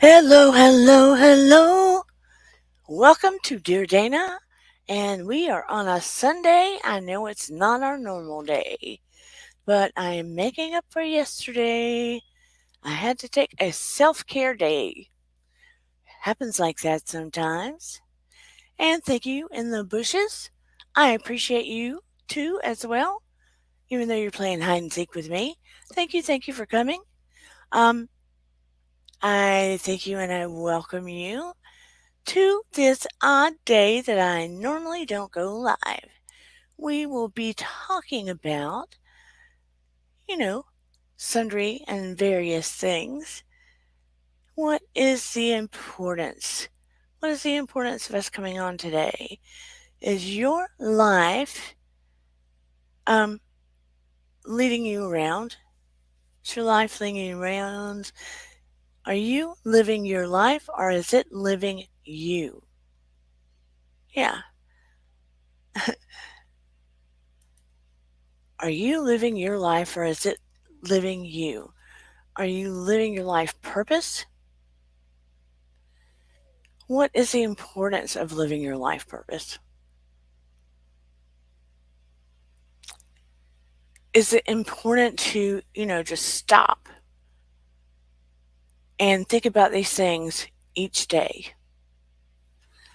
Hello, hello, hello. Welcome to Dear Dana. And we are on a Sunday. I know it's not our normal day, but I am making up for yesterday. I had to take a self care day. Happens like that sometimes. And thank you in the bushes. I appreciate you too as well, even though you're playing hide and seek with me. Thank you for coming. Um, I thank you and I welcome you to this odd day that I normally don't go live. We will be talking about, you know, sundry and various things. What is the importance? What is the importance of us coming on today? Is your life um, leading you around? Is your life leading you around? Are you living your life or is it living you? Yeah. Are you living your life or is it living you? Are you living your life purpose? What is the importance of living your life purpose? Is it important to, just stop and think about these things each day?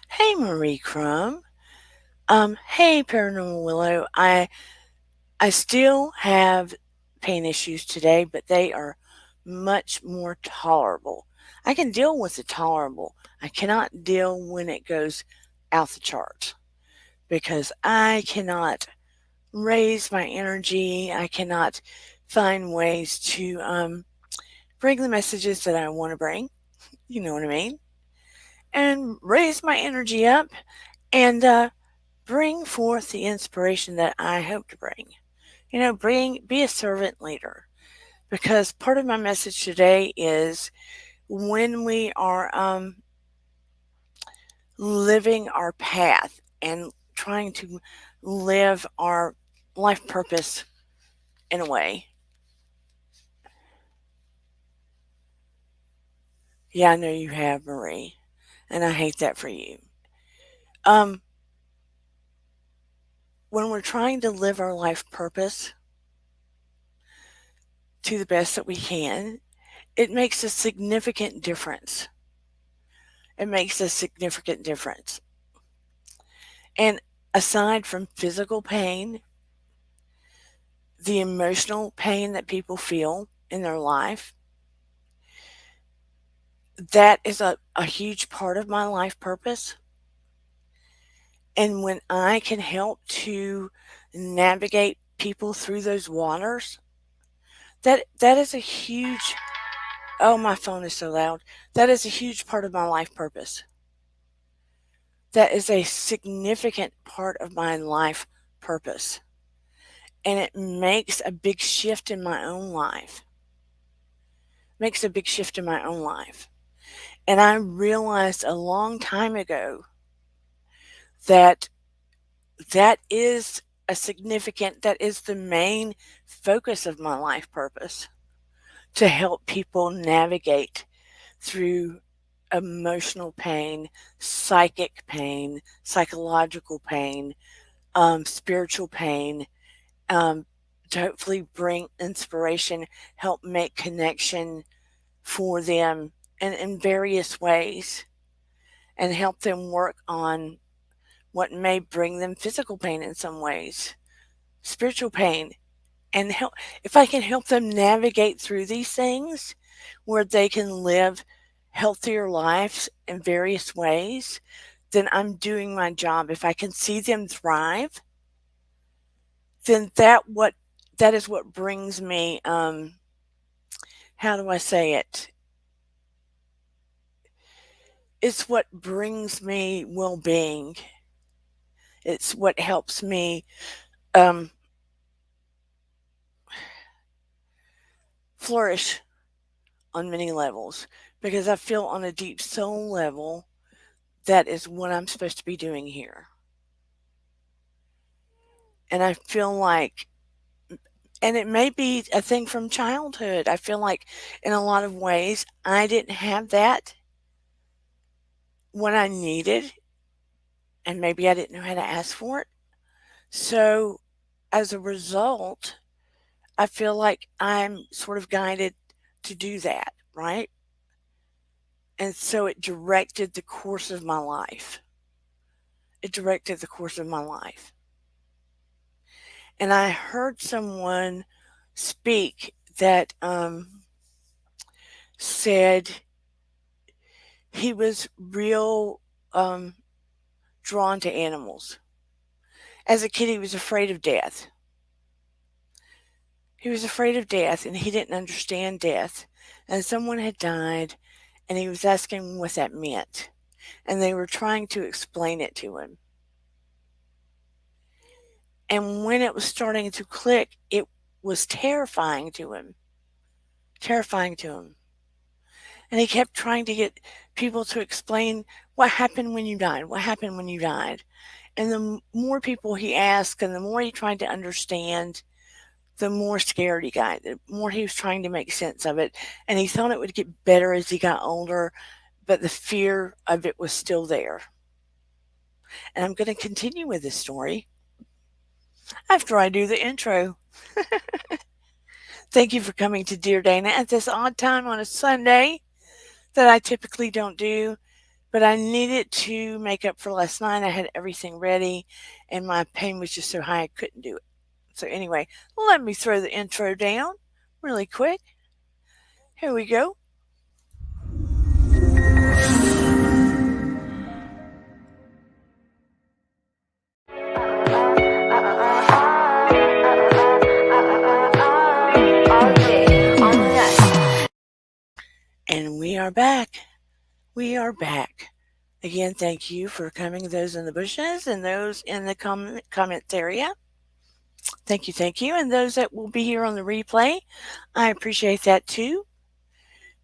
Hey, Marie Crumb. Hey, Paranormal Willow. I still have pain issues today, but they are much more tolerable. I can deal with the tolerable. I cannot deal when it goes out the charts because I cannot raise my energy. I cannot find ways to bring the messages that I want to bring. You know what I mean? And raise my energy up and bring forth the inspiration that I hope to bring. Be a servant leader. Because part of my message today is when we are living our path and trying to live our life purpose in a way. Yeah, I know you have, Marie, and I hate that for you. Um, when we're trying to live our life purpose to the best that we can, it makes a significant difference. It makes a significant difference. And aside from physical pain, the emotional pain that people feel in their life, that is a huge part of my life purpose. And when I can help to navigate people through those waters, that is a huge, oh, my phone is so loud. That is a huge part of my life purpose. That is a significant part of my life purpose. And it makes a big shift in my own life. Makes a big shift in my own life. And I realized a long time ago that that is the main focus of my life purpose, to help people navigate through emotional pain, psychic pain, psychological pain, spiritual pain, um, to hopefully bring inspiration, help make connection for them in various ways, and help them work on what may bring them physical pain in some ways, spiritual pain, and help if I can help them navigate through these things where they can live healthier lives in various ways, then I'm doing my job. If I can see them thrive, then that is what brings me how do I say it? It's what brings me well-being. It's what helps me um flourish on many levels because I feel on a deep soul level that is what I'm supposed to be doing here. And I feel like, and it may be a thing from childhood. I feel like in a lot of ways I didn't have that. what I needed, and maybe I didn't know how to ask for it. So as a result, I feel like I'm sort of guided to do that, right? And so it directed the course of my life. It directed the course of my life. And I heard someone speak that said he was real drawn to animals. As a kid, he was afraid of death. He was afraid of death and he didn't understand death. And someone had died and he was asking what that meant. And they were trying to explain it to him. And when it was starting to click, it was terrifying to him. Terrifying to him. And he kept trying to get people to explain what happened when you died, what happened when you died. And the more people he asked and the more he tried to understand, the more scared he got, the more he was trying to make sense of it. And he thought it would get better as he got older, but the fear of it was still there. And I'm going to continue with this story after I do the intro. Thank you for coming to Dear Dana at this odd time on a Sunday that I typically don't do, but I needed to make up for last night. I had everything ready and my pain was just so high I couldn't do it. So, anyway, let me throw the intro down really quick. Here we go. And we are back. We are back. Again, thank you for coming, those in the bushes and those in the comments area. Thank you, thank you. And those that will be here on the replay, I appreciate that too.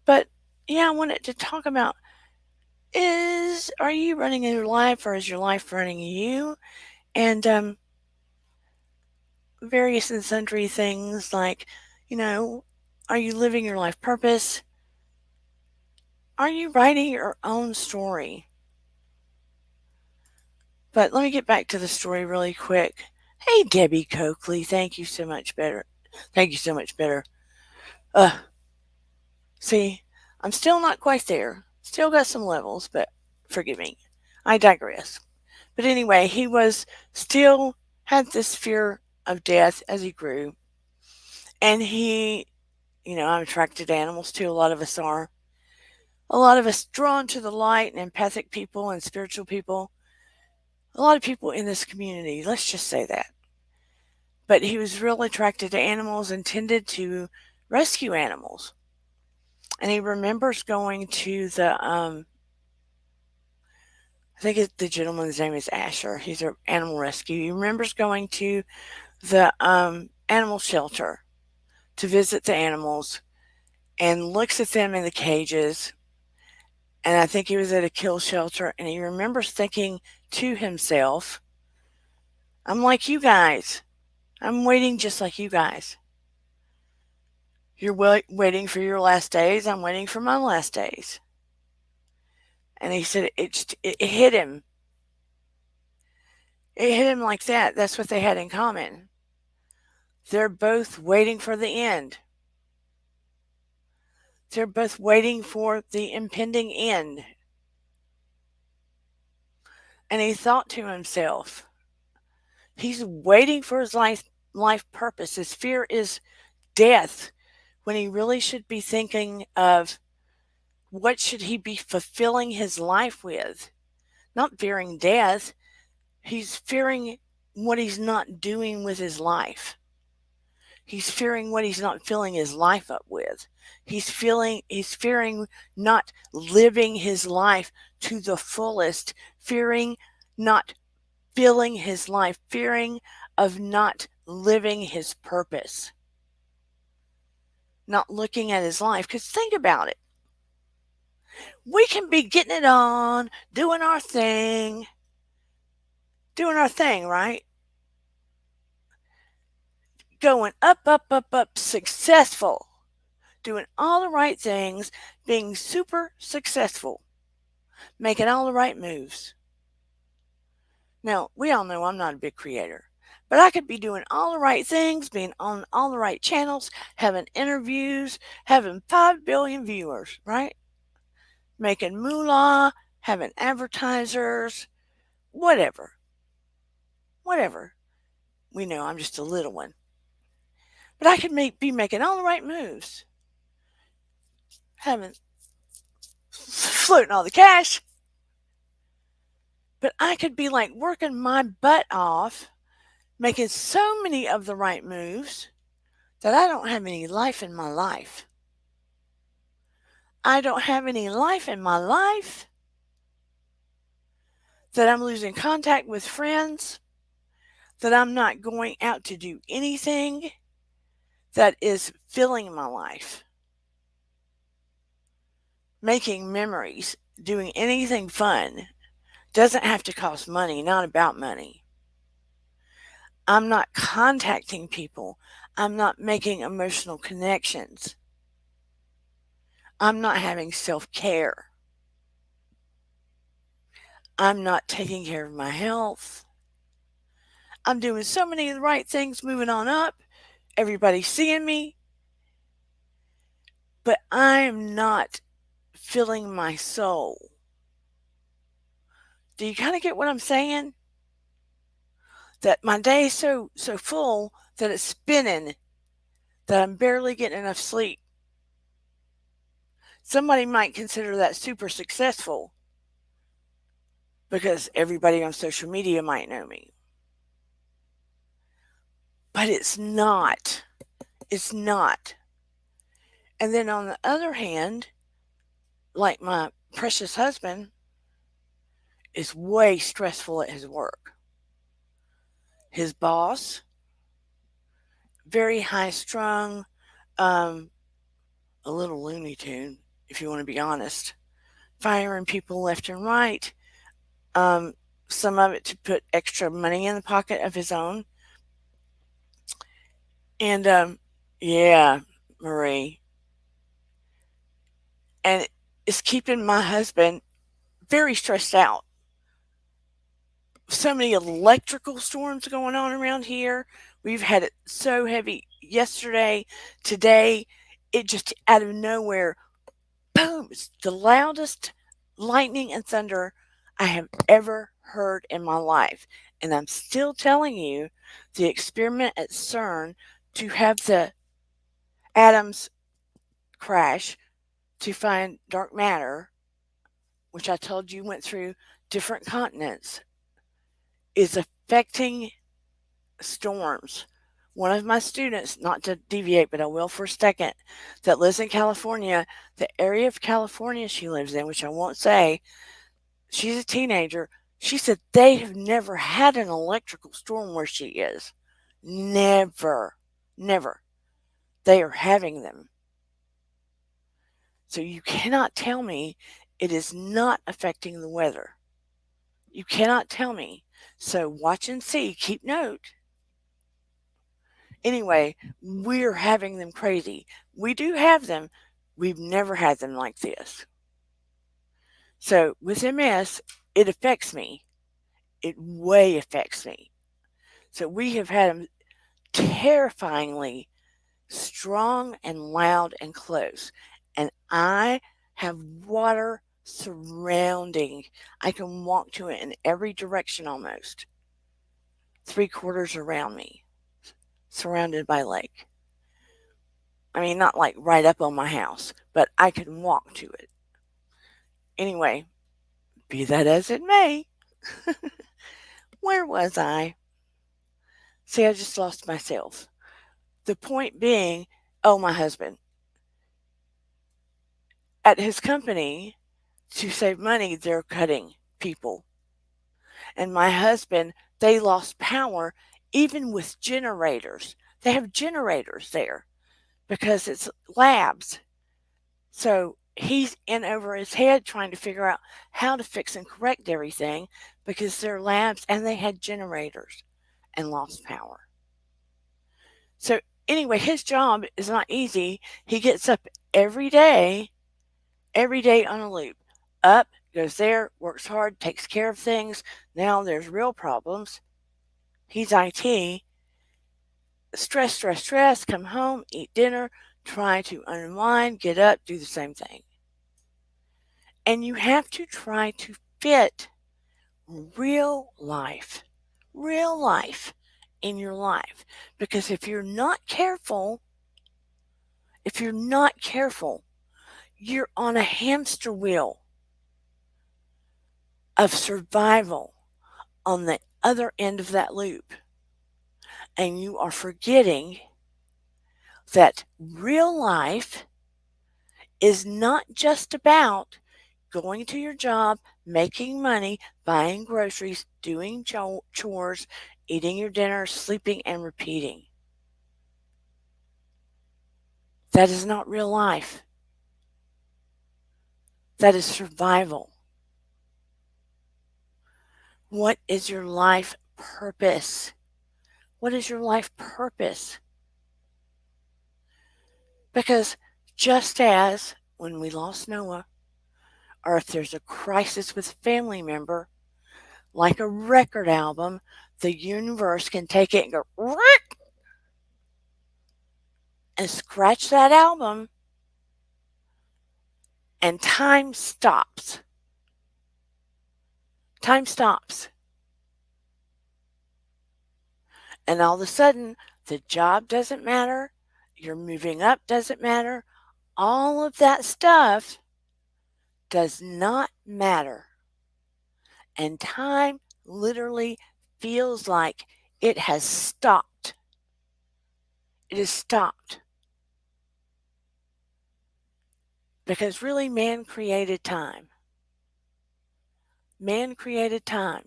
But yeah, I wanted to talk about are you running your life or is your life running you? And various and sundry things like, you know, are you living your life purpose? Are you writing your own story? But let me get back to the story really quick. Hey, Debbie Coakley, thank you so much better. Thank you so much better. Uh, see, I'm still not quite there. Still got some levels, but forgive me. I digress. But anyway, he was still had this fear of death as he grew. And I'm attracted to animals too. A lot of us are. A lot of us drawn to the light and empathic people and spiritual people. A lot of people in this community, let's just say that. But he was real attracted to animals and tended to rescue animals. And he remembers going to I think the gentleman's name is Asher. He's an animal rescue. He remembers going to the animal shelter to visit the animals and looks at them in the cages. And I think he was at a kill shelter and he remembers thinking to himself, I'm like you guys. I'm waiting just like you guys. You're waiting for your last days. I'm waiting for my last days. And he said it hit him. It hit him like that. That's what they had in common. They're both waiting for the end. They're both waiting for the impending end. And he thought to himself, he's waiting for his life purpose. His fear is death when he really should be thinking of what should he be fulfilling his life with? Not fearing death. He's fearing what he's not doing with his life. He's fearing what he's not filling his life up with. He's fearing not living his life to the fullest, fearing not filling his life, fearing of not living his purpose, not looking at his life. Because think about it. We can be getting it on, doing our thing, right? Going up, up, up, up, successful, doing all the right things, being super successful. making all the right moves. Now, we all know I'm not a big creator, but I could be doing all the right things, being on all the right channels, having interviews, having 5 billion viewers, right? Making moolah, having advertisers, whatever, whatever. We know I'm just a little one. But I could be making all the right moves, having floating all the cash, but I could be like working my butt off, making so many of the right moves that I don't have any life in my life. I don't have any life in my life, that I'm losing contact with friends, that I'm not going out to do anything that is filling my life, making memories, doing anything fun. Doesn't have to cost money, not about money. I'm not contacting people. I'm not making emotional connections. I'm not having self care. I'm not taking care of my health. I'm doing so many of the right things, moving on up. Everybody's seeing me, but I'm not filling my soul. Do you kind of get what I'm saying? That my day is so full that it's spinning, that I'm barely getting enough sleep. Somebody might consider that super successful because everybody on social media might know me. But it's not. It's not. And then on the other hand, like my precious husband is way stressful at his work. His boss, very high strung, um, a little Looney Tune, if you want to be honest, firing people left and right. Um, some of it to put extra money in the pocket of his own. And yeah, Marie. And it's keeping my husband very stressed out. So many electrical storms going on around here. We've had it so heavy yesterday, today. It just out of nowhere, boom, it's the loudest lightning and thunder I have ever heard in my life. And I'm still telling you the experiment at CERN to have the atoms crash to find dark matter, which I told you went through different continents, is affecting storms. One of my students, not to deviate, but I will for a second, that lives in California, the area of California she lives in, which I won't say, she's a teenager. She said they have never had an electrical storm where she is. Never. Never. They are having them. So you cannot tell me it is not affecting the weather. You cannot tell me. So watch and see. Keep note. Anyway, we're having them crazy. We do have them. We've never had them like this. So with MS, it affects me. It way affects me. So we have had them terrifyingly strong and loud and close. And I have water surrounding. I can walk to it in every direction almost. 3/4 around me, surrounded by lake. I mean, not like right up on my house, but I can walk to it. Anyway, be that as it may, where was I? See, I just lost myself. The point being, oh, my husband. At his company, to save money, they're cutting people. And my husband, they lost power even with generators. They have generators there because it's labs. So he's in over his head trying to figure out how to fix and correct everything because they're labs and they had generators and lost power. So anyway, his job is not easy. He gets up every day on a loop. Up, goes there, works hard, takes care of things. Now there's real problems. He's IT. Stress, stress, stress. Come home, eat dinner, try to unwind, get up, do the same thing. And you have to try to fit real life in your life. Because if you're not careful, you're on a hamster wheel of survival on the other end of that loop. And you are forgetting that real life is not just about going to your job, making money, buying groceries, doing chores, eating your dinner, sleeping, and repeating. That is not real life. That is survival. What is your life purpose? What is your life purpose? Because just as when we lost Noah, or if there's a crisis with a family member, like a record album, the universe can take it and go and scratch that album, and time stops. Time stops. And all of a sudden, the job doesn't matter, your moving up doesn't matter, all of that stuff does not matter. And time literally feels like it has stopped. It has stopped. Because really, man created time. Man created time.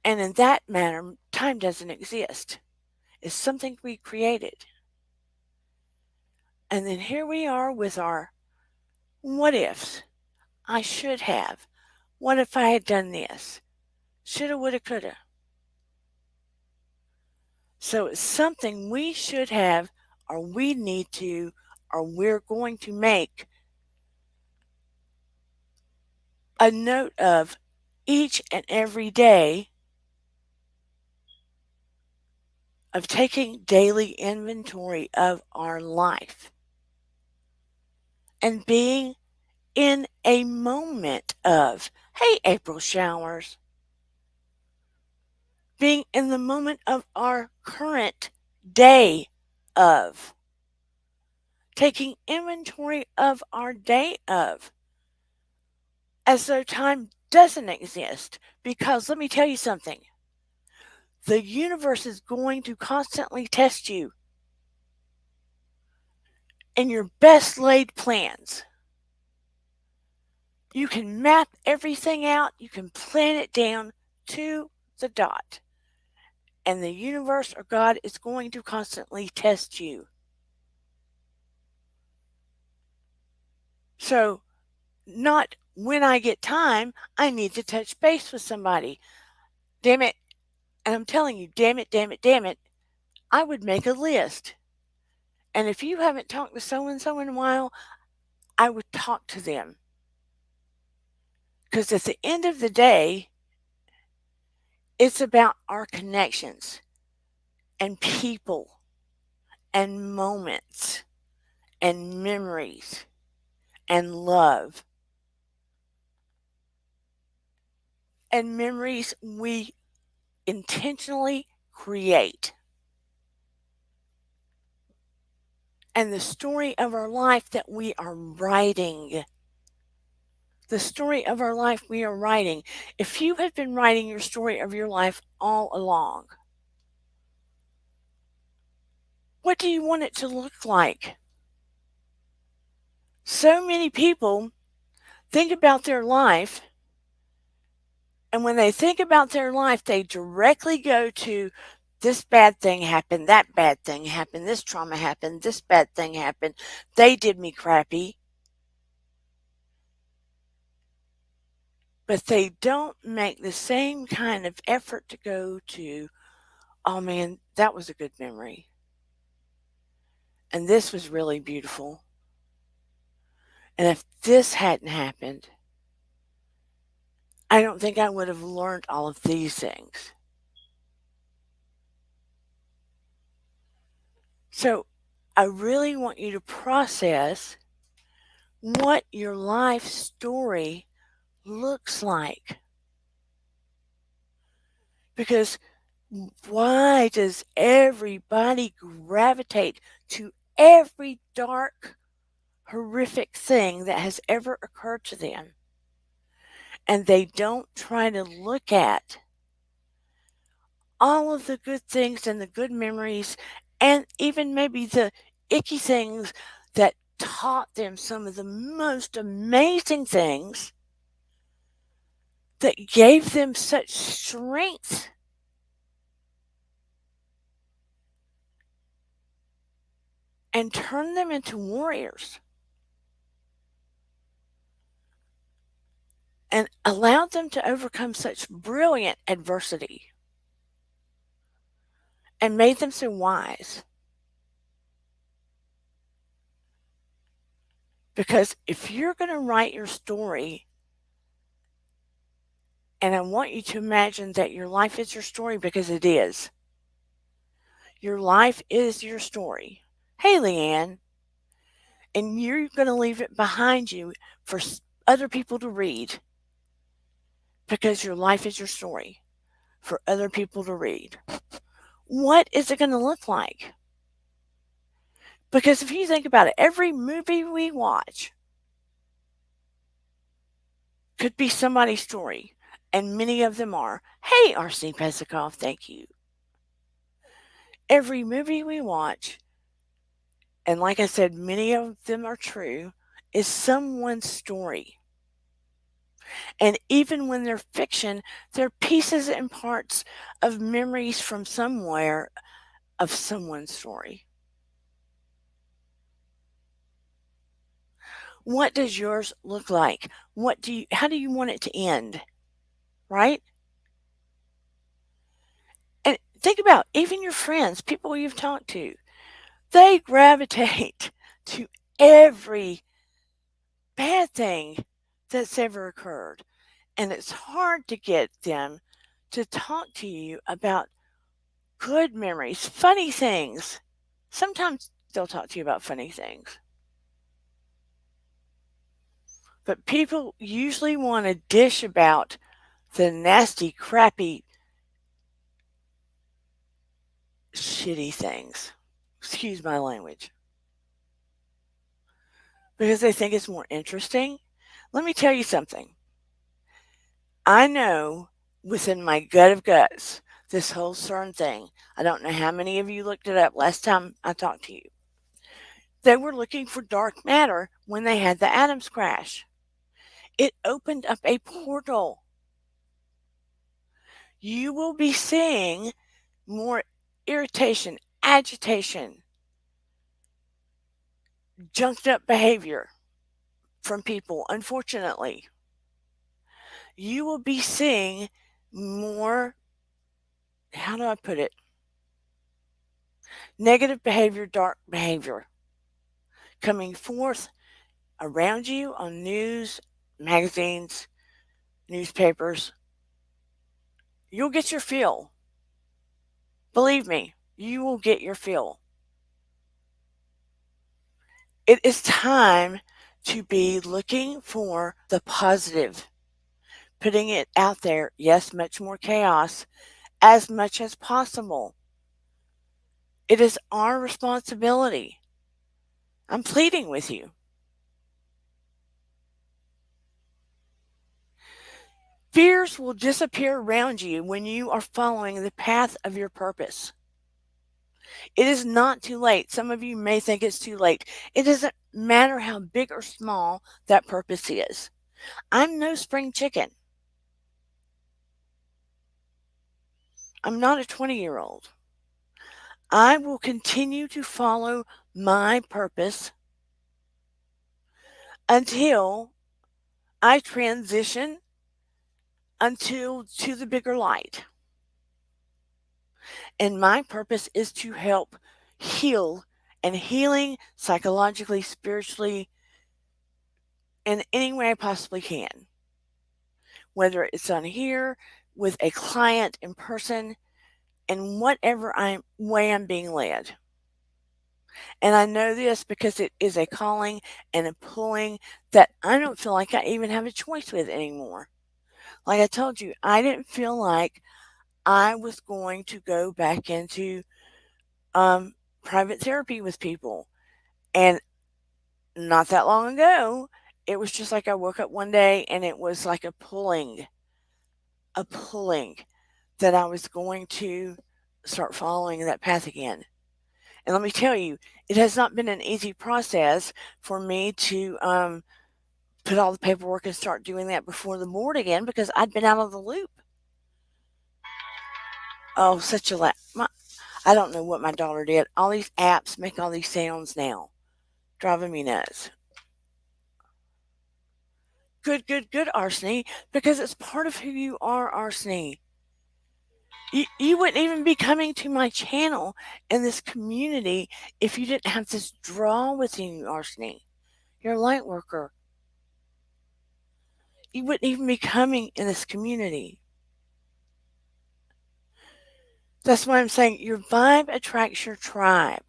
And in that manner, time doesn't exist. It's something we created. And then here we are with our what ifs. I should have. What if I had done this? Shoulda, woulda, coulda. So it's something we should have, or we need to, or we're going to make a note of each and every day, of taking daily inventory of our life and being in a moment of, hey, April showers, being in the moment of our current day of, taking inventory of our day of, as though time doesn't exist. Because let me tell you something, the universe is going to constantly test you in your best laid plans. You can map everything out, you can plan it down to the dot. And the universe or God is going to constantly test you. So, not when I get time, I need to touch base with somebody. Damn it. And I'm telling you, damn it, damn it, damn it. I would make a list. And if you haven't talked to so and so in a while, I would talk to them. Because at the end of the day, it's about our connections and people and moments and memories and love and memories we intentionally create. And the story of our life that we are writing. The story of our life we are writing. If you have been writing your story of your life all along, what do you want it to look like? So many people think about their life, and when they think about their life, they directly go to this bad thing happened, that bad thing happened, this trauma happened, this bad thing happened, they did me crappy. But they don't make the same kind of effort to go to, oh man, that was a good memory. And this was really beautiful. And if this hadn't happened, I don't think I would have learned all of these things. So I really want you to process what your life story looks like. Because why does everybody gravitate to every dark, horrific thing that has ever occurred to them? And they don't try to look at all of the good things and the good memories, and even maybe the icky things that taught them some of the most amazing things that gave them such strength and turned them into warriors and allowed them to overcome such brilliant adversity and made them so wise. Because if you're going to write your story, and I want you to imagine that your life is your story because it is. Your life is your story. Hey, Leanne. And you're going to leave it behind you for other people to read because your life is your story for other people to read. What is it going to look like? Because if you think about it, every movie we watch could be somebody's story, and many of them are. Hey, R.C. Pesikoff, thank you. Every movie we watch, and like I said, many of them are true, is someone's story. And even when they're fiction, they're pieces and parts of memories from somewhere of someone's story. What does yours look like? How do you want it to end? Right? And think about even your friends, people you've talked to, they gravitate to every bad thing that's ever occurred. And it's hard to get them to talk to you about good memories, funny things. Sometimes they'll talk to you about funny things. But people usually want to dish about the nasty, crappy, shitty things. Excuse my language. Because they think it's more interesting. Let me tell you something. I know within my gut of guts this whole CERN thing. I don't know how many of you looked it up last time I talked to you. They were looking for dark matter when they had the atoms crash. It opened up a portal. You will be seeing more irritation, agitation, junked up behavior from people, unfortunately. You will be seeing more, how do I put it? Negative behavior, dark behavior coming forth around you on news, magazines, newspapers. You'll get your fill. Believe me, you will get your fill. It is time to be looking for the positive, putting it out there. Yes, much more chaos, as much as possible. It is our responsibility. I'm pleading with you. Fears will disappear around you when you are following the path of your purpose. It is not too late. Some of you may think it's too late. It doesn't matter how big or small that purpose is. I'm no spring chicken. I'm not a 20-year-old. I will continue to follow my purpose until I transition until to the bigger light. And my purpose is to help heal, and healing psychologically, spiritually, in any way I possibly can, whether it's on here with a client in person in whatever way I'm being led. And I know this because it is a calling and a pulling that I don't feel like I even have a choice with anymore. Like I told you, I didn't feel like I was going to go back into um, private therapy with people. And not that long ago, it was just like I woke up one day and it was like a pulling that I was going to start following that path again. And let me tell you, it has not been an easy process for me to put all the paperwork and start doing that before the board again because I'd been out of the loop. Oh, such a I don't know what my daughter did. All these apps make all these sounds now, driving me nuts. Good, good, good, Arseny, because it's part of who you are, Arseny. You wouldn't even be coming to my channel and this community if you didn't have this draw within you, Arseny. You're a light worker. You wouldn't even be coming in this community. That's why I'm saying your vibe attracts your tribe.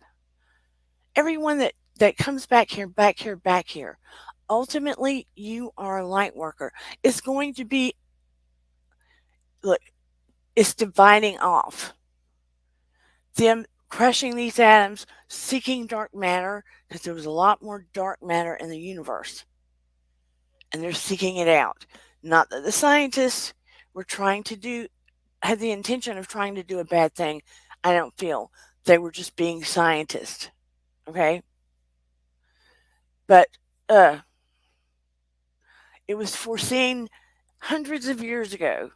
Everyone that comes back here, back here, back here, ultimately you are a light worker. It's going to be, look, it's dividing off. Them crushing these atoms, seeking dark matter, because there was a lot more dark matter in the universe. And they're seeking it out. Not that the scientists were trying to had the intention of trying to do a bad thing. I don't feel. They were just being scientists. Okay? But it was foreseen hundreds of years ago.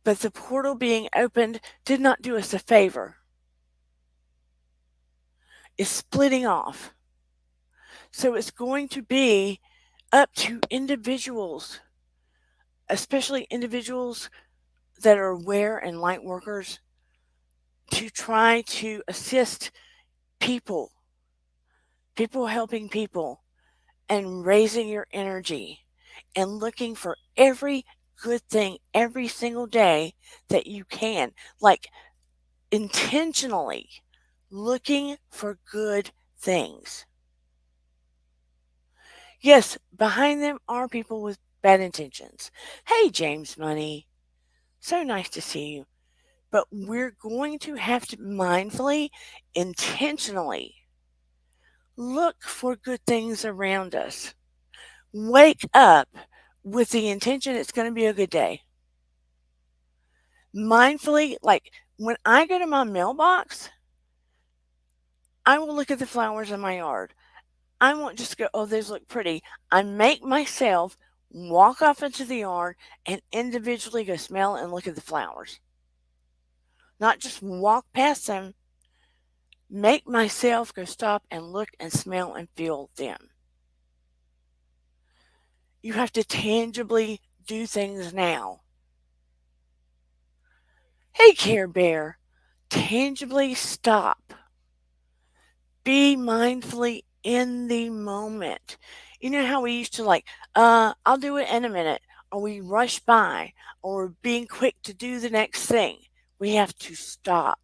But the portal being opened did not do us a favor. It's splitting off. So it's going to be up to individuals, especially individuals that are aware and light workers, to try to assist people, people helping people, and raising your energy and looking for every good thing every single day that you can. Like intentionally looking for good things. Yes, behind them are people with bad intentions. Hey, James Money. So nice to see you. But we're going to have to mindfully, intentionally look for good things around us. Wake up with the intention it's going to be a good day. Mindfully, like when I go to my mailbox, I will look at the flowers in my yard. I won't just go, oh, those look pretty. I make myself walk off into the yard and individually go smell and look at the flowers. Not just walk past them, make myself go stop and look and smell and feel them. You have to tangibly do things now. Hey, Care Bear, tangibly stop. Be mindfully in the moment. You know how we used to like, I'll do it in a minute, or we rush by, or being quick to do the next thing. We have to stop.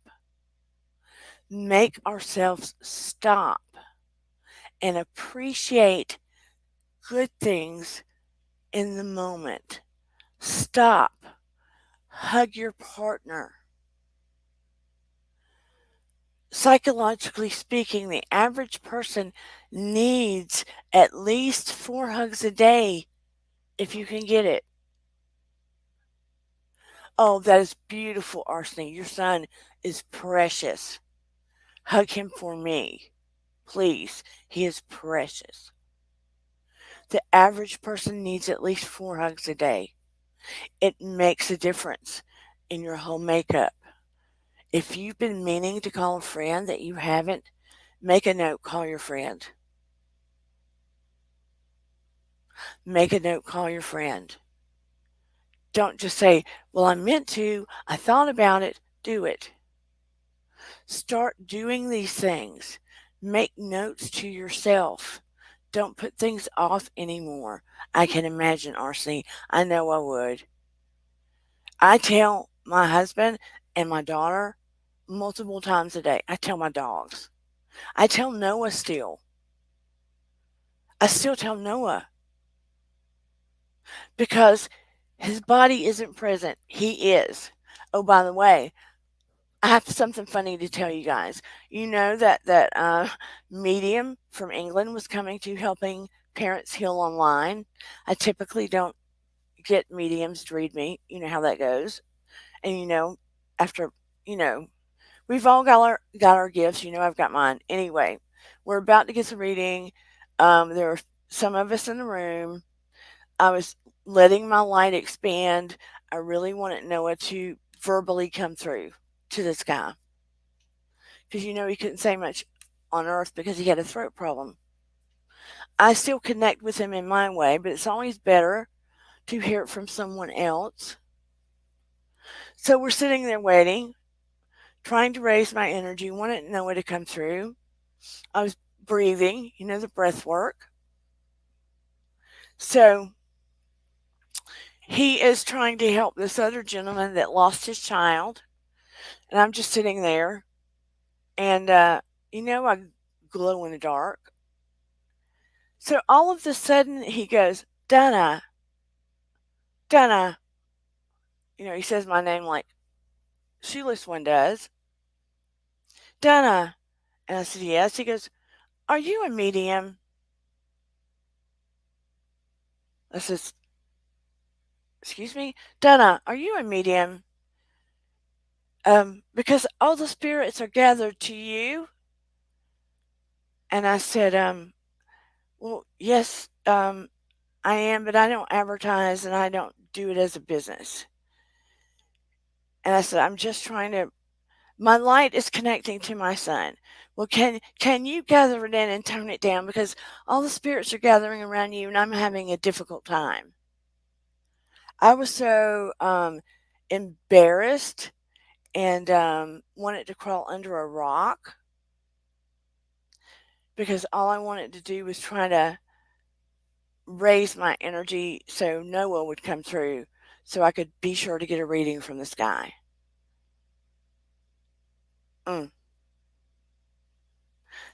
Make ourselves stop and appreciate good things in the moment. Stop. Hug your partner. Psychologically speaking, the average person needs at least 4 hugs a day if you can get it. Oh, that is beautiful, Arseny. Your son is precious. Hug him for me. Please. He is precious. The average person needs at least 4 hugs a day. It makes a difference in your whole makeup. If you've been meaning to call a friend that you haven't, make a note, call your friend. Make a note, call your friend. Don't just say, well, I meant to, I thought about it, do it. Start doing these things. Make notes to yourself. Don't put things off anymore. I can imagine, RC. I know I would. I tell my husband and my daughter multiple times a day. I tell my dogs. I tell Noah still. I still tell Noah because his body isn't present. He is. Oh, by the way, I have something funny to tell you guys. You know that medium from England was coming to helping parents heal online. I typically don't get mediums to read me. You know how that goes. And after you know, we've all got our gifts. I've got mine. Anyway, we're about to get some reading. There are some of us in the room. I was letting my light expand. I really wanted Noah to verbally come through to this guy because he couldn't say much on earth because he had a throat problem. I still connect with him in my way, but it's always better to hear it from someone else. So we're sitting there waiting, trying to raise my energy, wanted Noah to come through. I was breathing, the breath work. So he is trying to help this other gentleman that lost his child, and I'm just sitting there, and I glow in the dark. So all of a sudden he goes, Donna, Donna. He says my name like Shoeless One does. Donna. And I said, yes. He goes, are you a medium? I says, excuse me? Donna, are you a medium? Because all the spirits are gathered to you. And I said, well, yes, I am, but I don't advertise and I don't do it as a business. And I said, I'm just trying to, my light is connecting to my son. Well, can you gather it in and tone it down because all the spirits are gathering around you and I'm having a difficult time. I was so embarrassed and wanted to crawl under a rock because all I wanted to do was try to raise my energy so Noah would come through so I could be sure to get a reading from this guy. Mm.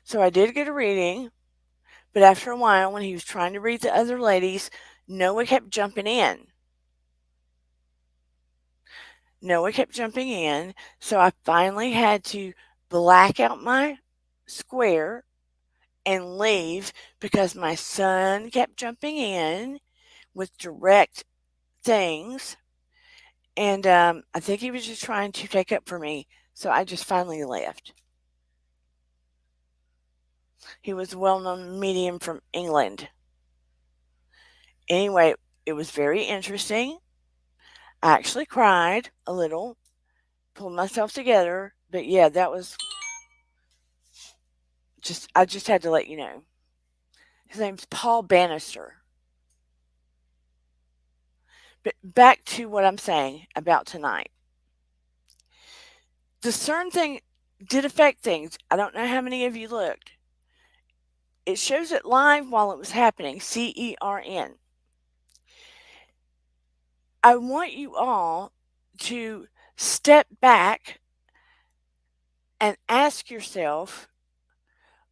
So I did get a reading, but after a while, when he was trying to read the other ladies, Noah kept jumping in. Noah kept jumping in, so I finally had to black out my square and leave because my son kept jumping in with direct things. And I think he was just trying to take up for me. So I just finally left. He was a well known medium from England. Anyway, it was very interesting. I actually cried a little, pulled myself together. But yeah, that was I just had to let you know. His name's Paul Bannister. But back to what I'm saying about tonight. The CERN thing did affect things. I don't know how many of you looked. It shows it live while it was happening, CERN. I want you all to step back and ask yourself,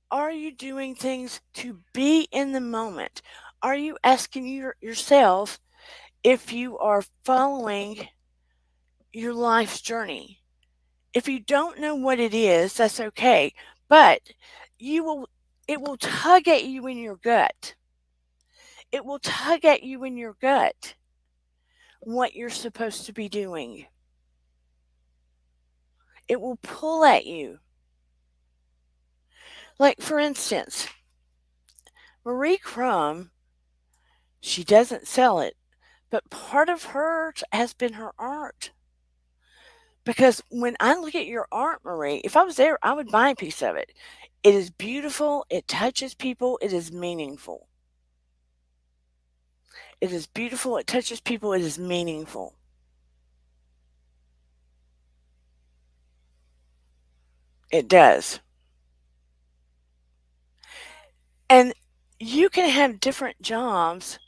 are you doing things to be in the moment? Are you asking yourself if you are following your life's journey? If you don't know what it is, that's okay. But you will it will tug at you in your gut. It will tug at you in your gut what you're supposed to be doing. It will pull at you. Like, for instance, Marie Crum, she doesn't sell it, but part of hers has been her art. Because when I look at your art, Marie, if I was there, I would buy a piece of it. It is beautiful, it touches people, it is meaningful. It is beautiful, it touches people, it is meaningful. It does. And you can have different jobs,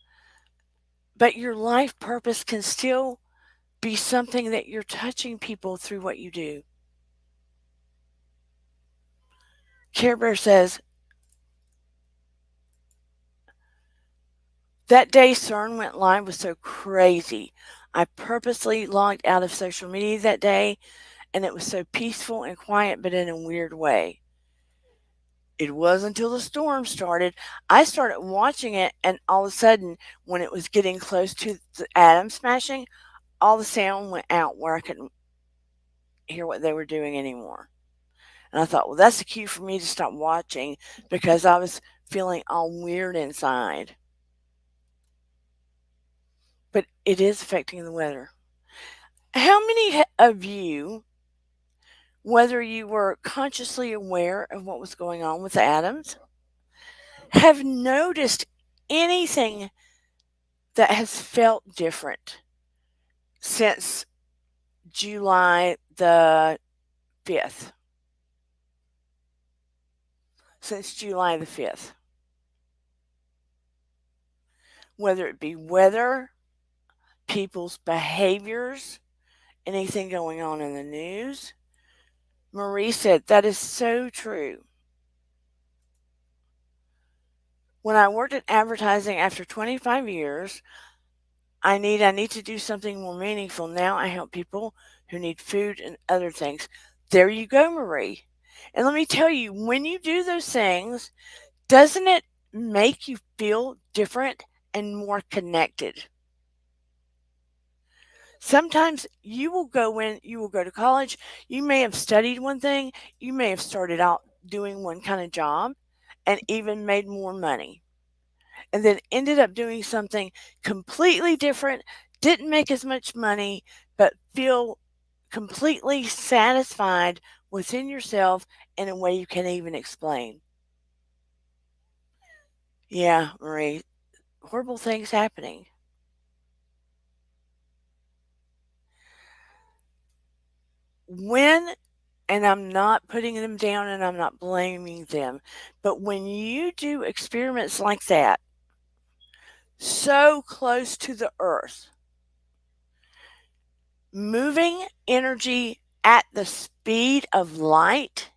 but your life purpose can still be something that you're touching people through what you do. Care Bear says, that day CERN went live was so crazy. I purposely logged out of social media that day, and it was so peaceful and quiet, but in a weird way. It was until the storm started. I started watching it, and all of a sudden, when it was getting close to the atom smashing, all the sound went out where I couldn't hear what they were doing anymore. And I thought, well, that's a cue for me to stop watching because I was feeling all weird inside. But it is affecting the weather. How many of you, whether you were consciously aware of what was going on with the atoms, have noticed anything that has felt different since July the 5th? Since July the 5th. Whether it be weather, people's behaviors, anything going on in the news. Marie said, that is so true. When I worked in advertising after 25 years, I need to do something more meaningful. Now I help people who need food and other things. There you go, Marie. And let me tell you, when you do those things, doesn't it make you feel different and more connected? Sometimes you will go to college, you may have studied one thing, you may have started out doing one kind of job and even made more money, and then ended up doing something completely different, didn't make as much money, but feel completely satisfied within yourself in a way you can't even explain. Yeah, Marie, horrible things happening. When and I'm not putting them down and I'm not blaming them. But when you do experiments like that, so close to the earth, moving energy at the speed of light,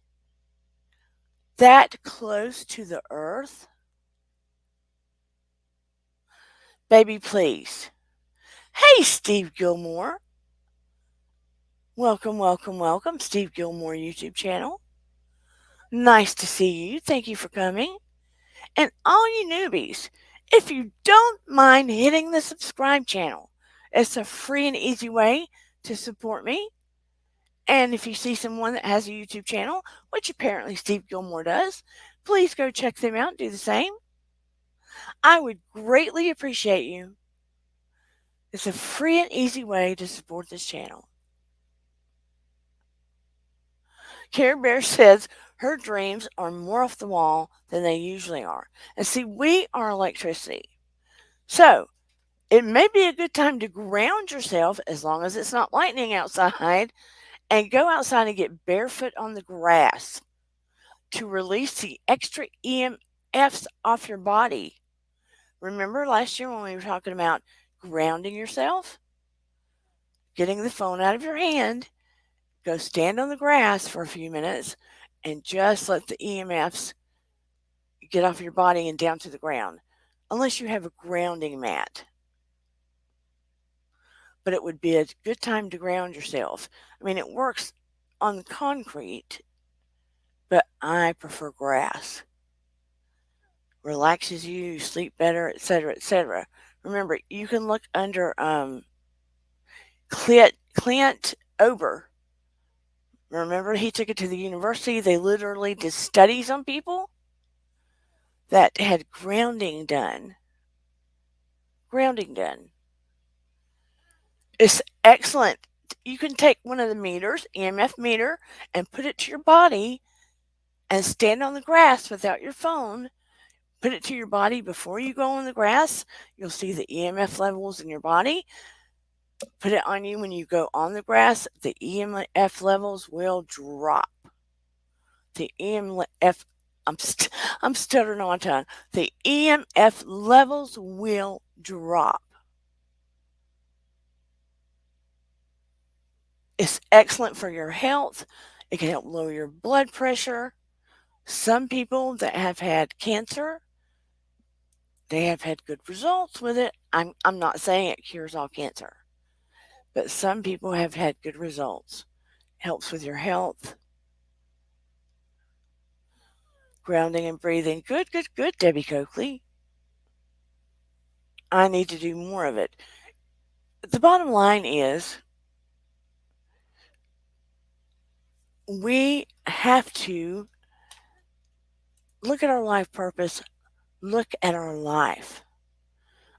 that close to the earth, baby, please. Hey, Steve Gilmore. Welcome, welcome, welcome, Steve Gilmore YouTube channel. Nice to see you. Thank you for coming. And all you newbies, if you don't mind hitting the subscribe channel, it's a free and easy way to support me. And if you see someone that has a YouTube channel, which apparently Steve Gilmore does, please go check them out and do the same. I would greatly appreciate you. It's a free and easy way to support this channel. Care Bear says her dreams are more off the wall than they usually are. And see, we are electricity. So it may be a good time to ground yourself as long as it's not lightning outside and go outside and get barefoot on the grass to release the extra EMFs off your body. Remember last year when we were talking about grounding yourself? Getting the phone out of your hand, go stand on the grass for a few minutes and just let the EMFs get off your body and down to the ground. Unless you have a grounding mat. But it would be a good time to ground yourself. I mean, it works on concrete, but I prefer grass. Relaxes you, sleep better, etc., etc. Remember, you can look under Clint Ober. Remember, he took it to the university. They literally did studies on people that had grounding done. Grounding done. It's excellent. You can take one of the meters, EMF meter, and put it to your body and stand on the grass without your phone. Put it to your body before you go on the grass. You'll see the EMF levels in your body. Put it on you when you go on the grass. The EMF levels will drop. The EMF I'm I'm stuttering on my tongue. The EMF levels will drop. It's excellent for your health. It can help lower your blood pressure. Some people that have had cancer, they have had good results with it. I'm not saying it cures all cancer, but some people have had good results. Helps with your health, grounding and breathing. Good, good, good, Debbie Coakley. I need to do more of it. The bottom line is we have to look at our life purpose, look at our life.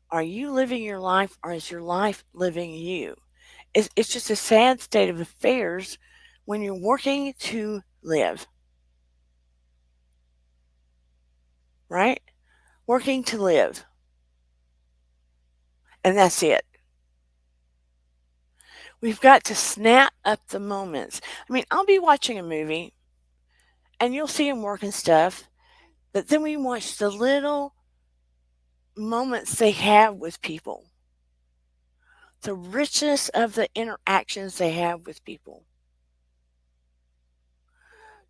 Are you living your life or is your life living you? It's just a sad state of affairs when you're working to live, right? Working to live. And that's it. We've got to snap up the moments. I mean, I'll be watching a movie and you'll see them working stuff, but then we watch the little moments they have with people, the richness of the interactions they have with people.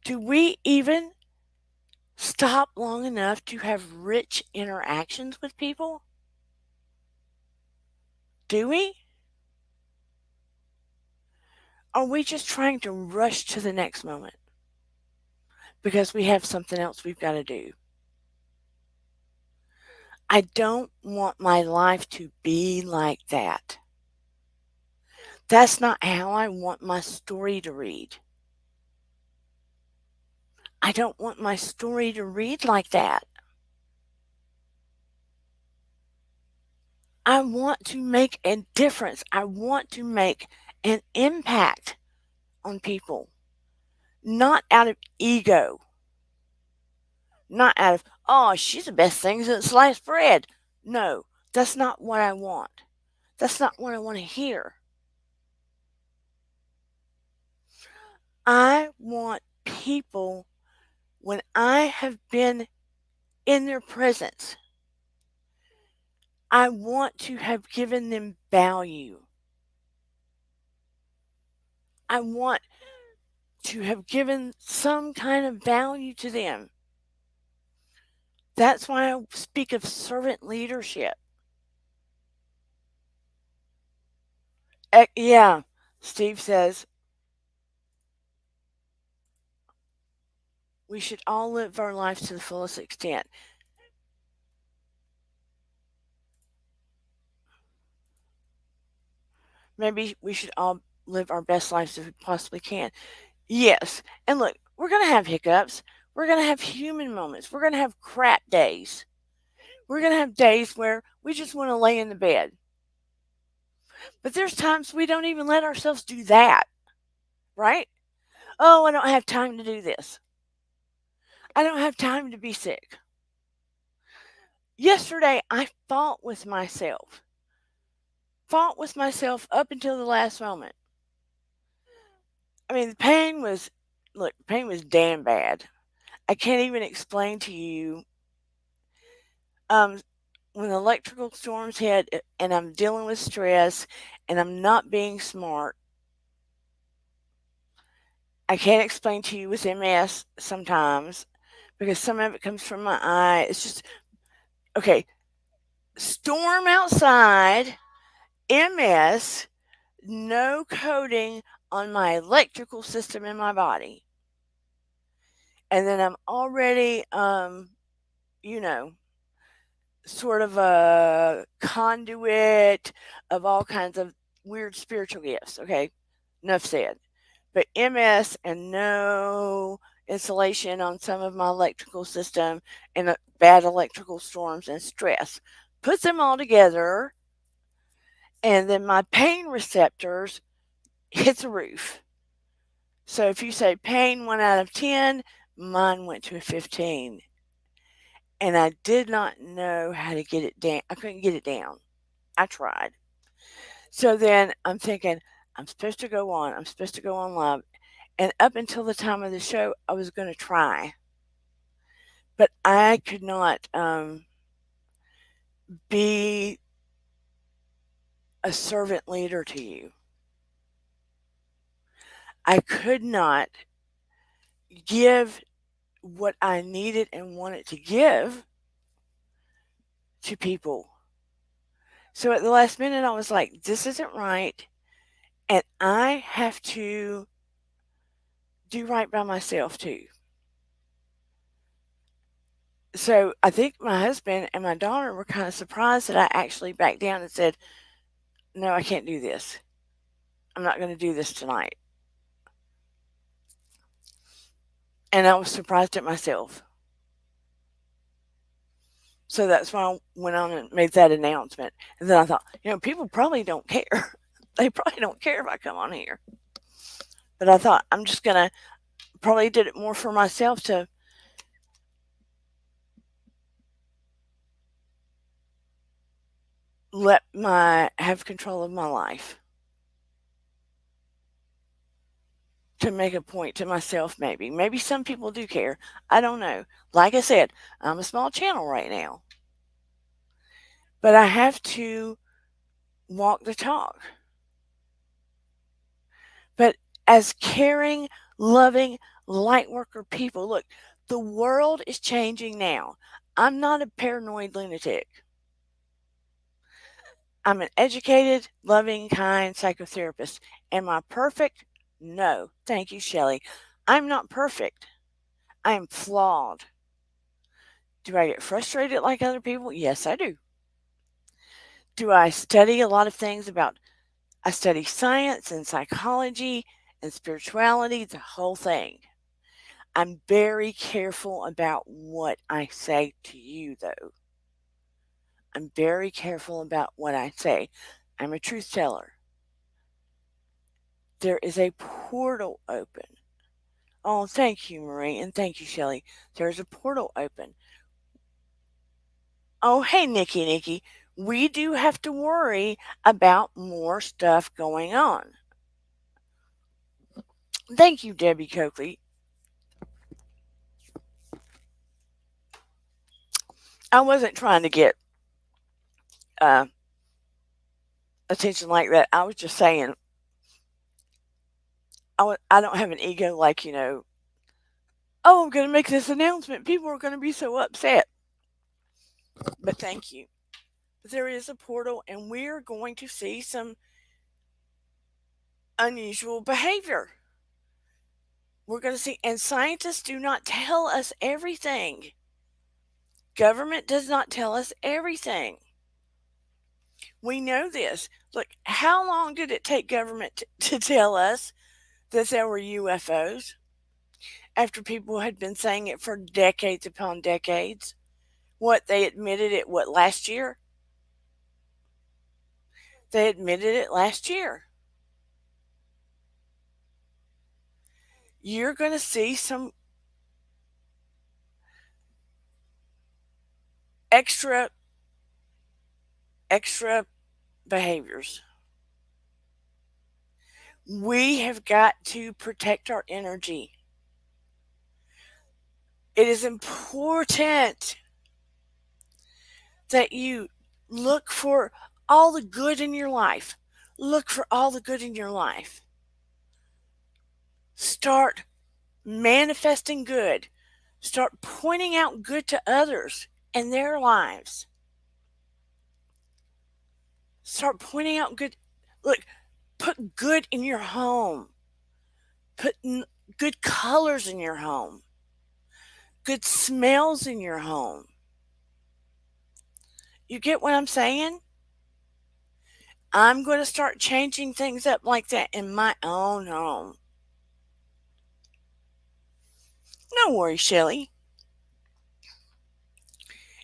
Do we even stop long enough to have rich interactions with people? Do we? Are we just trying to rush to the next moment because we have something else we've got to do? I don't want my life to be like that. That's not how I want my story to read. I don't want my story to read like that. I want to make a difference. I want to make an impact on people, not out of ego, not out of, oh, she's the best thing since sliced bread. No, that's not what I want. That's not what I want to hear. I want people, when I have been in their presence, I want to have given them value. I want to have given some kind of value to them. That's why I speak of servant leadership. Yeah, Steve says we should all live our lives to the fullest extent. Maybe we should all live our best lives if we possibly can. Yes. And look, we're going to have hiccups. We're going to have human moments. We're going to have crap days. We're going to have days where we just want to lay in the bed. But there's times we don't even let ourselves do that, right? Oh, I don't have time to do this. I don't have time to be sick. Yesterday, I fought with myself. Fought with myself up until the last moment. I mean, the pain was, look, the pain was damn bad. I can't even explain to you. Um, when electrical storms hit and I'm dealing with stress and I'm not being smart, I can't explain to you with MS sometimes because some of it comes from my eye. It's just, okay, storm outside, MS, no coating on my electrical system in my body. And then I'm already, you know, sort of a conduit of all kinds of weird spiritual gifts. Okay, enough said. But MS and no insulation on some of my electrical system and bad electrical storms and stress. Put them all together, and then my pain receptors hit the roof. So if you say pain 1 out of 10, mine went to a 15. And I did not know how to get it down. I couldn't get it down. I tried. So then I'm thinking, I'm supposed to go on. I'm supposed to go on live. And up until the time of the show, I was going to try. but I could not be a servant leader to you. I could not give what I needed and wanted to give to people. So at the last minute, I was like, this isn't right. And I have to do right by myself too. So I think my husband and my daughter were kind of surprised that I actually backed down and said, no, I can't do this. I'm not going to do this tonight. And I was surprised at myself. So that's why I went on and made that announcement. And then I thought, people probably don't care. They probably don't care if I come on here. But I thought, I'm just going to probably did it more for myself to let my have control of my life. To make a point to myself, maybe. Maybe some people do care. I don't know. Like I said, I'm a small channel right now. But I have to walk the talk. But as caring, loving, light worker people, look, the world is changing now. I'm not a paranoid lunatic. I'm an educated, loving, kind psychotherapist. Am I perfect? No. Thank you, Shelley. I'm not perfect. I am flawed. Do I get frustrated like other people? Yes, I do. Do I study a lot of things about I study science and psychology and spirituality, the whole thing. I'm very careful about what I say to you, though. I'm very careful about what I say. I'm a truth teller. There is a portal open. Oh, thank you, Marie, and thank you, Shelley. There's a portal open. Oh, hey, Nikki. We do have to worry about more stuff going on. Thank you, Debbie Coakley. I wasn't trying to get uh, attention like that. I was just saying, I don't have an ego like, oh, I'm going to make this announcement. People are going to be so upset. But thank you. There is a portal, and we're going to see some unusual behavior. We're going to see, and scientists do not tell us everything. Government does not tell us everything. We know this. Look, how long did it take government to tell us that there were UFOs after people had been saying it for decades upon decades? What, they admitted it, what, last year? They admitted it last year. You're going to see some extra, extra behaviors. We have got to protect our energy. It is important that you look for all the good in your life. Look for all the good in your life. Start manifesting good. Start pointing out good to others in their lives. Start pointing out good. Look, put good in your home. Put good colors in your home. Good smells in your home. You get what I'm saying? I'm going to start changing things up like that in my own home. No worries, Shelley.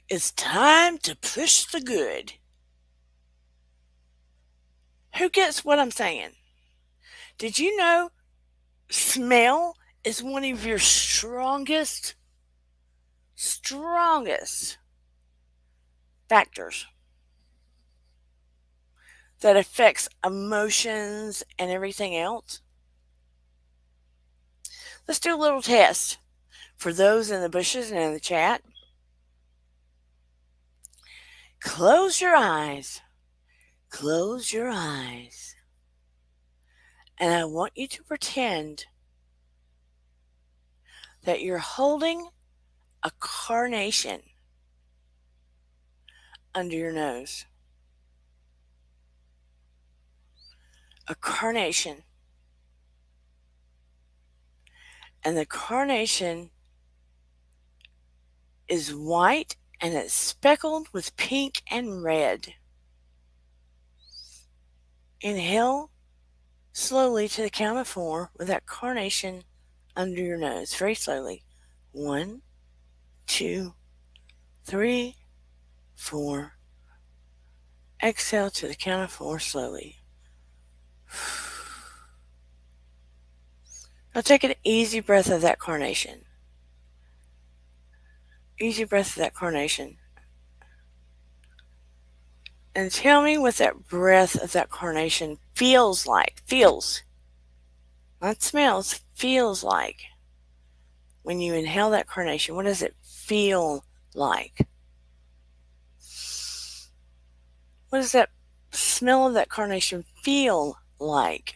It's time to push the good. Who gets what I'm saying? Did you know smell is one of your strongest factors that affects emotions and everything else? Let's do a little test For those in the bushes and in the chat, close your eyes. Close your eyes. And I want you to pretend that you're holding a carnation under your nose. A carnation. And the carnation is white and it's speckled with pink and red. Inhale slowly to the count of 4 with that carnation under your nose. Very slowly. 1, 2, 3, 4. Exhale to the count of 4 slowly. Now take an easy breath of that carnation. Easy breath of that carnation. And tell me what that breath of that carnation feels like. Feels. Not smells. Feels like. When you inhale that carnation, what does it feel like? What does that smell of that carnation feel like?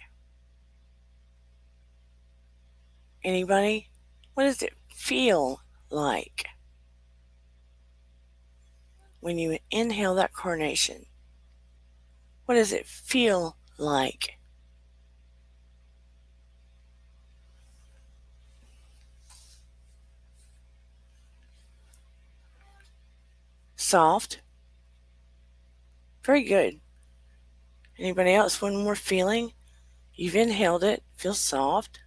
Anybody? What does it feel like when you inhale that carnation? What does it feel like? Soft. Very good. Anybody else? One more feeling. You've inhaled it. Feels soft.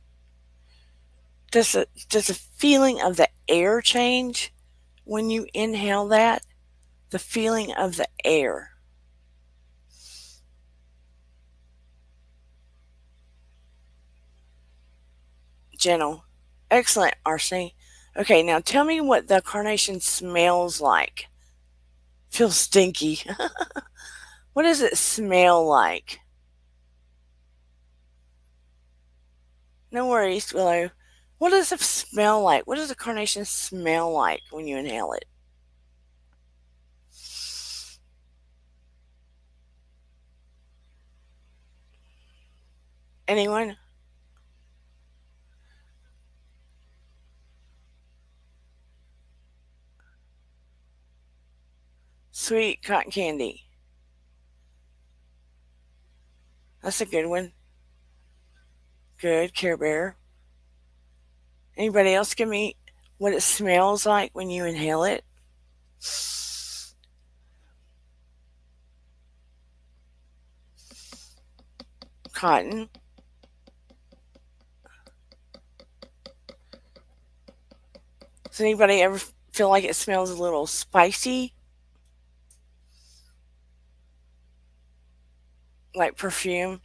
Does the feeling of the air change when you inhale that? The feeling of the air. Gentle. Excellent, Arsene. Okay, now tell me what the carnation smells like. Feels stinky. What does it smell like? No worries, Willow. What does it smell like? What does a carnation smell like when you inhale it? Anyone? Sweet cotton candy. That's a good one. Good, Care Bear. Anybody else give me what it smells like when you inhale it? Cotton. Does anybody ever feel like it smells a little spicy? Like perfume?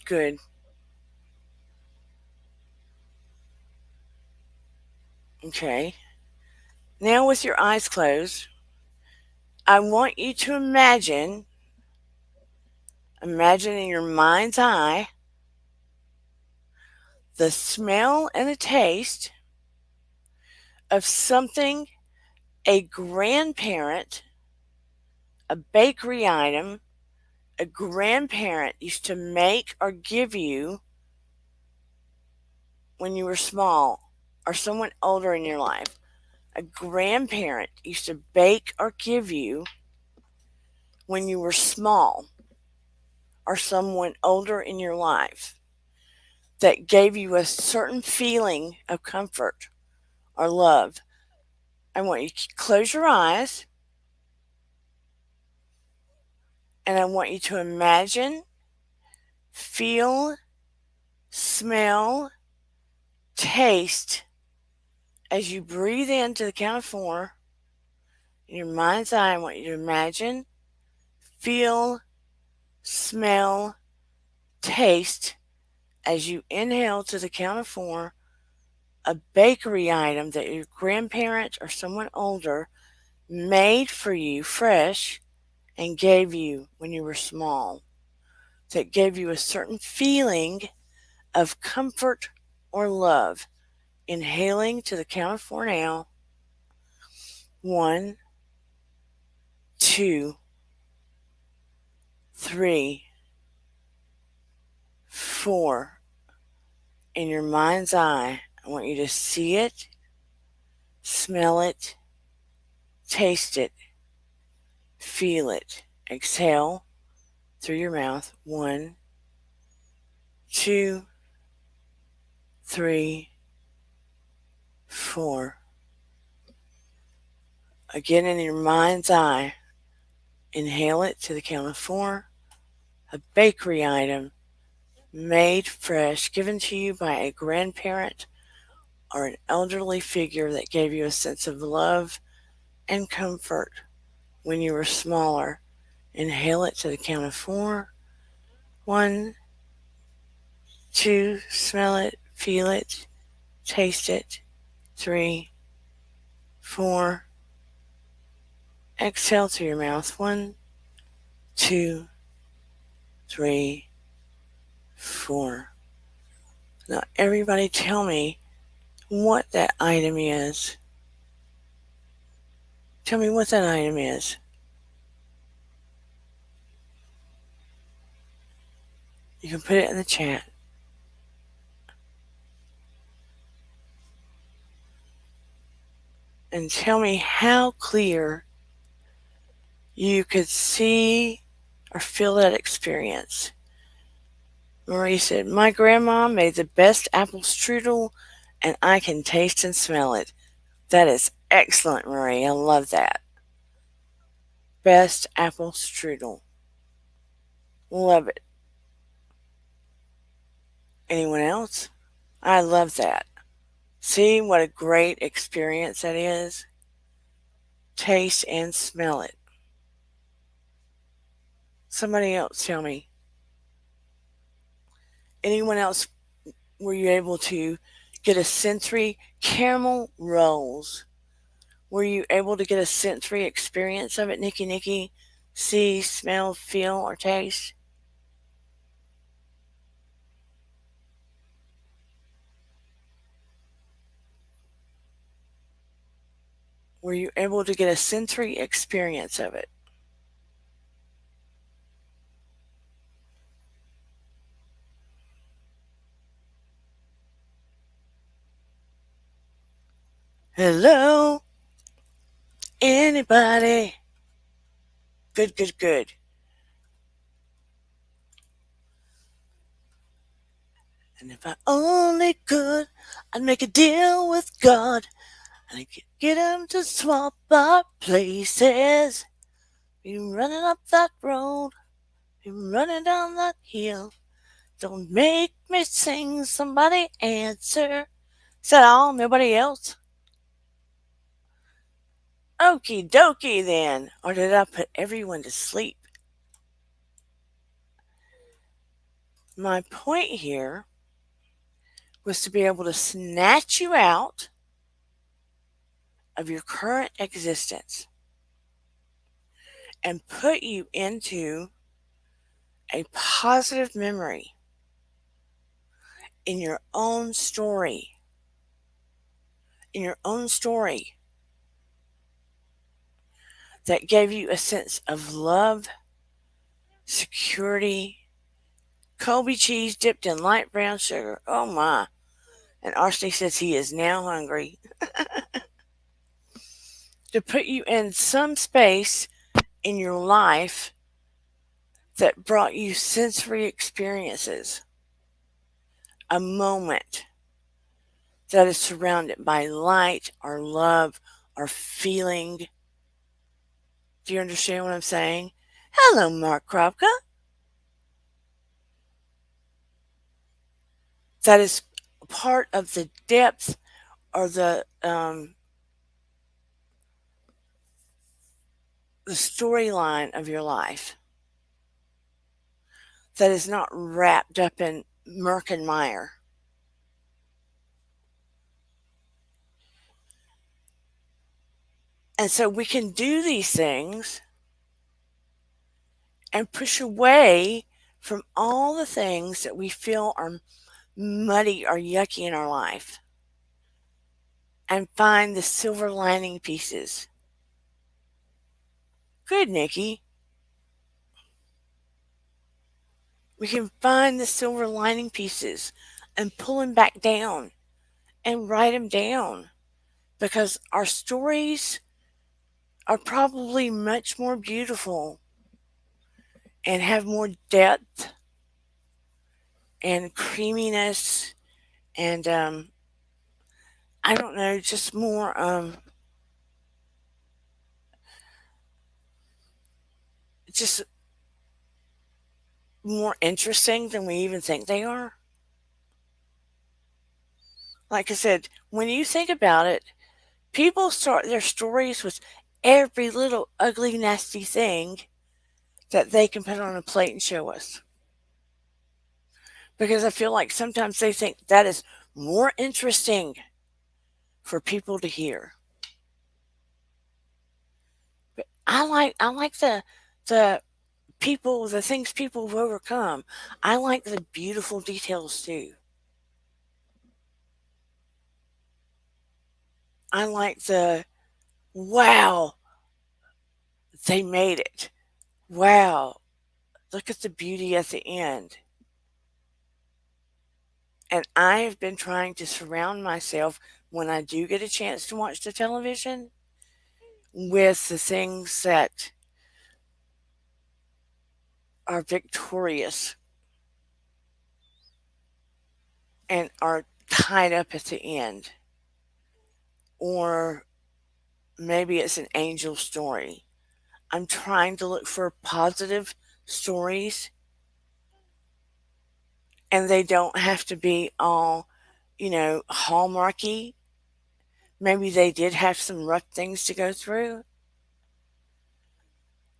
Good. Okay. Now with your eyes closed, I want you to imagine in your mind's eye the smell and the taste of something a grandparent, a bakery item, a grandparent used to make or give you when you were small, or someone older in your life. A grandparent used to bake or give you when you were small, or someone older in your life that gave you a certain feeling of comfort or love. I want you to close your eyes and I want you to imagine, feel, smell, taste as you breathe in to the count of 4. In your mind's eye, I want you to imagine, feel, smell, taste as you inhale to the count of 4 a bakery item that your grandparent or someone older made for you fresh and gave you when you were small, that gave you a certain feeling of comfort or love. Inhaling to the count of four now. 1, 2, 3, 4. In your mind's eye, I want you to see it, smell it, taste it, feel it. Exhale through your mouth. 1, 2, 3, 4. Again, in your mind's eye, inhale it to the count of 4. A bakery item made fresh, given to you by a grandparent or an elderly figure that gave you a sense of love and comfort when you were smaller. Inhale it to the count of 4. 1, 2, smell it, feel it, taste it. 3, 4. Exhale through your mouth. 1, 2, 3, 4. Now, everybody tell me what that item is. Tell me what that item is. You can put it in the chat. And tell me how clear you could see or feel that experience. Marie said, my grandma made the best apple strudel and I can taste and smell it. That is excellent, Marie. I love that. Best apple strudel. Love it. Anyone else? I love that. See what a great experience that is? Taste and smell it. Somebody else tell me. Anyone else, were you able to get a sensory caramel rolls? Were you able to get a sensory experience of it, Nikki? See, smell, feel, or taste? Were you able to get a sensory experience of it? Hello? Anybody? Good. And if I only could, I'd make a deal with God. And I could get him to swap our places. Be running up that road, be running down that hill. Don't make me sing, somebody answer. Is that all? Nobody else? Okie dokie then. Or did I put everyone to sleep? My point here was to be able to snatch you out of your current existence and put you into a positive memory in your own story. In your own story that gave you a sense of love, security, Colby cheese dipped in light brown sugar. Oh my. And Arseny says he is now hungry. To put you in some space in your life that brought you sensory experiences. A moment that is surrounded by light or love or feeling. Do you understand what I'm saying? Hello, Mark Kropka. That is part of the depth or the storyline of your life that is not wrapped up in murk and mire. And so we can do these things and push away from all the things that we feel are muddy or yucky in our life and find the silver lining pieces. Good, Nikki. We can find the silver lining pieces and pull them back down and write them down because our stories are probably much more beautiful and have more depth and creaminess and I don't know, just more just more interesting than we even think they are. Like I said, when you think about it, people start their stories with every little ugly, nasty thing that they can put on a plate and show us. Because I feel like sometimes they think that is more interesting for people to hear. But I like the people, the things people have overcome. I like the beautiful details too. I like the wow, they made it. Wow, look at the beauty at the end. And I have been trying to surround myself when I do get a chance to watch the television with the things that are victorious and are tied up at the end. Or maybe it's an angel story. I'm trying to look for positive stories, and they don't have to be all, hallmarky. Maybe they did have some rough things to go through.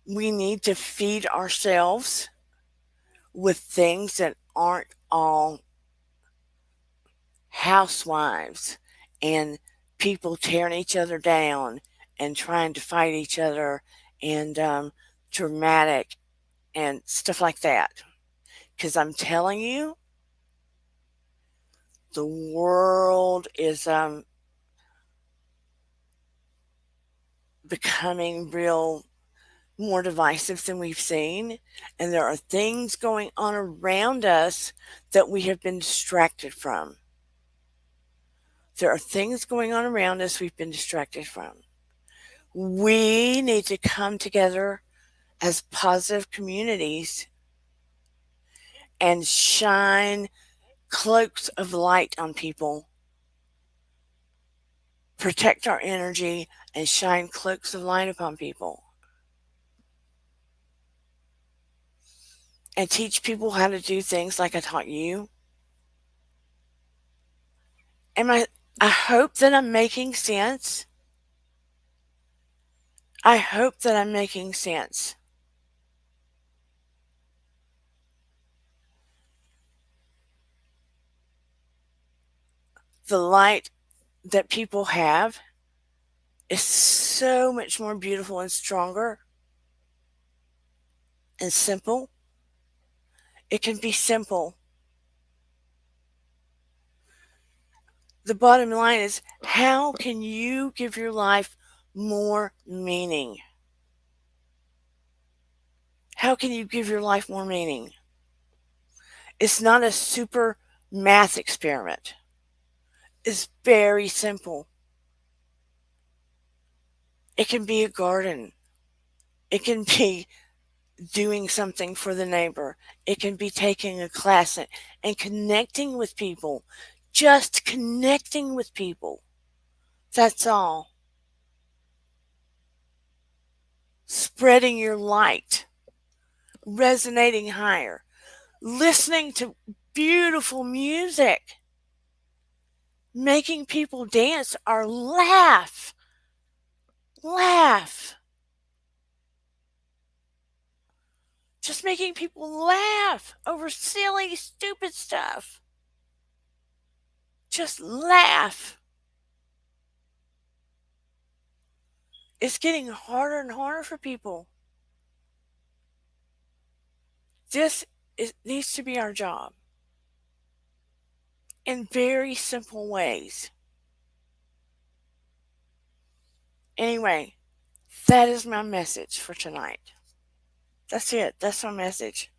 We need to feed ourselves with things that aren't all housewives and people tearing each other down and trying to fight each other and dramatic and stuff like that. Because I'm telling you, the world is becoming real more divisive than we've seen. And there are things going on around us that we have been distracted from. There are things going on around us we've been distracted from. We need to come together as positive communities and shine cloaks of light on people, protect our energy, and shine cloaks of light upon people, and teach people how to do things like I taught you. Am I hope that I'm making sense. I hope that I'm making sense. The light that people have is so much more beautiful and stronger and simple. It can be simple. The bottom line is, how can you give your life more meaning? How can you give your life more meaning? It's not a super math experiment. It's very simple. It can be a garden. It can be doing something for the neighbor. It can be taking a class and connecting with people. Just connecting with people. That's all. Spreading your light. Resonating higher. Listening to beautiful music. Making people dance or laugh. Laugh. Just making people laugh over silly, stupid stuff. Just laugh. It's getting harder and harder for people. This needs to be our job in very simple ways. Anyway, that is my message for tonight. That's it. That's my message.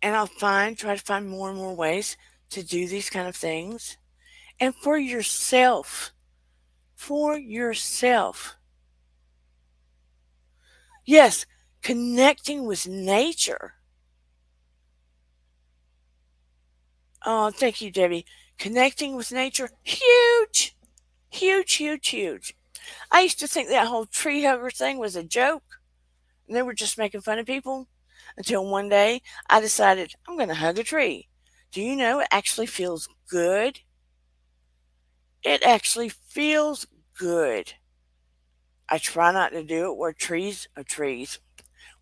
And try to find more and more ways to do these kind of things. And for yourself. Yes, connecting with nature. Oh, thank you, Debbie. Connecting with nature, huge, huge, huge, huge. I used to think that whole tree hugger thing was a joke, and they were just making fun of people until one day I decided I'm going to hug a tree. Do you know it actually feels good? It actually feels good. I try not to do it where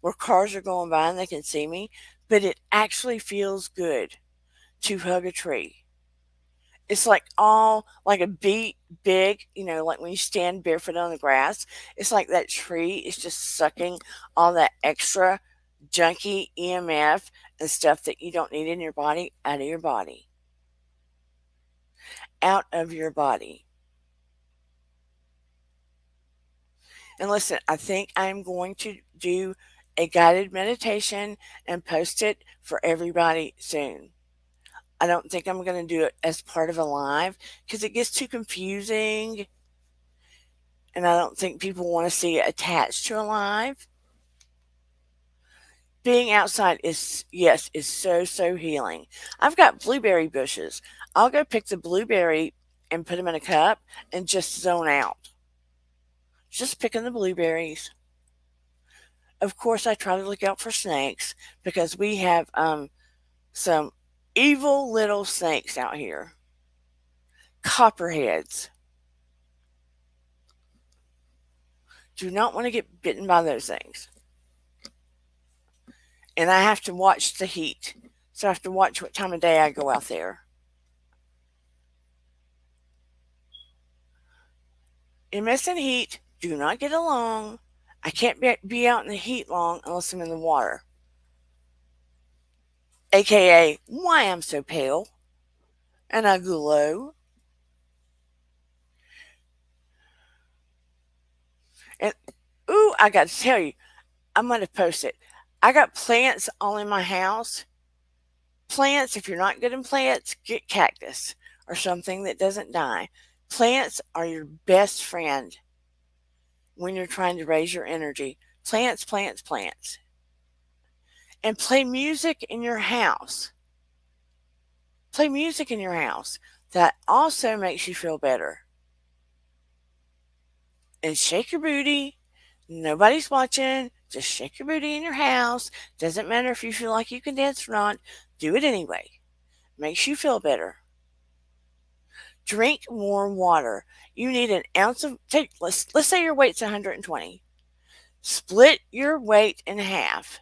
where cars are going by and they can see me, but it actually feels good to hug a tree. It's like all like a big, like when you stand barefoot on the grass, it's like that tree is just sucking all that extra junky EMF and stuff that you don't need in your body out of your body. Out of your body. And listen, I think I'm going to do a guided meditation and post it for everybody soon. I don't think I'm going to do it as part of a live because it gets too confusing and I don't think people want to see it attached to a live. Being outside is so healing. I've got blueberry bushes. I'll go pick the blueberry and put them in a cup and just zone out. Just picking the blueberries. Of course, I try to look out for snakes because we have some evil little snakes out here. Copperheads. Do not want to get bitten by those things. And I have to watch the heat. So I have to watch what time of day I go out there. MS and heat do not get along. I can't be out in the heat long unless I'm in the water. AKA, why I'm so pale and I glow. And, ooh, I got to tell you, I'm going to post it. I got plants all in my house. Plants, if you're not good in plants, get cactus or something that doesn't die. Plants are your best friend when you're trying to raise your energy. Plants, plants, plants. And play music in your house. Play music in your house. That also makes you feel better. And shake your booty. Nobody's watching. Just shake your booty in your house. Doesn't matter if you feel like you can dance or not. Do it anyway. Makes you feel better. Drink more water. You need an ounce of let's say your weight's 120. Split your weight in half.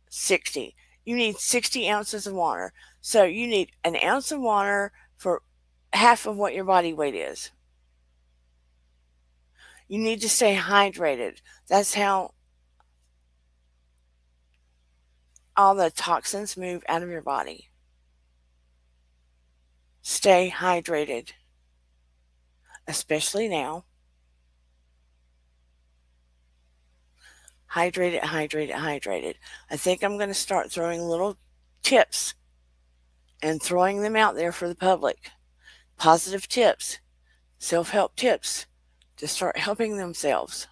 60. You need 60 ounces of water. So you need an ounce of water for half of what your body weight is. You need to stay hydrated. That's how all the toxins move out of your body. Stay hydrated, especially now. Hydrated, hydrated, hydrated. I think I'm going to start throwing little tips and throwing them out there for the public. Positive tips, self help tips to start helping themselves.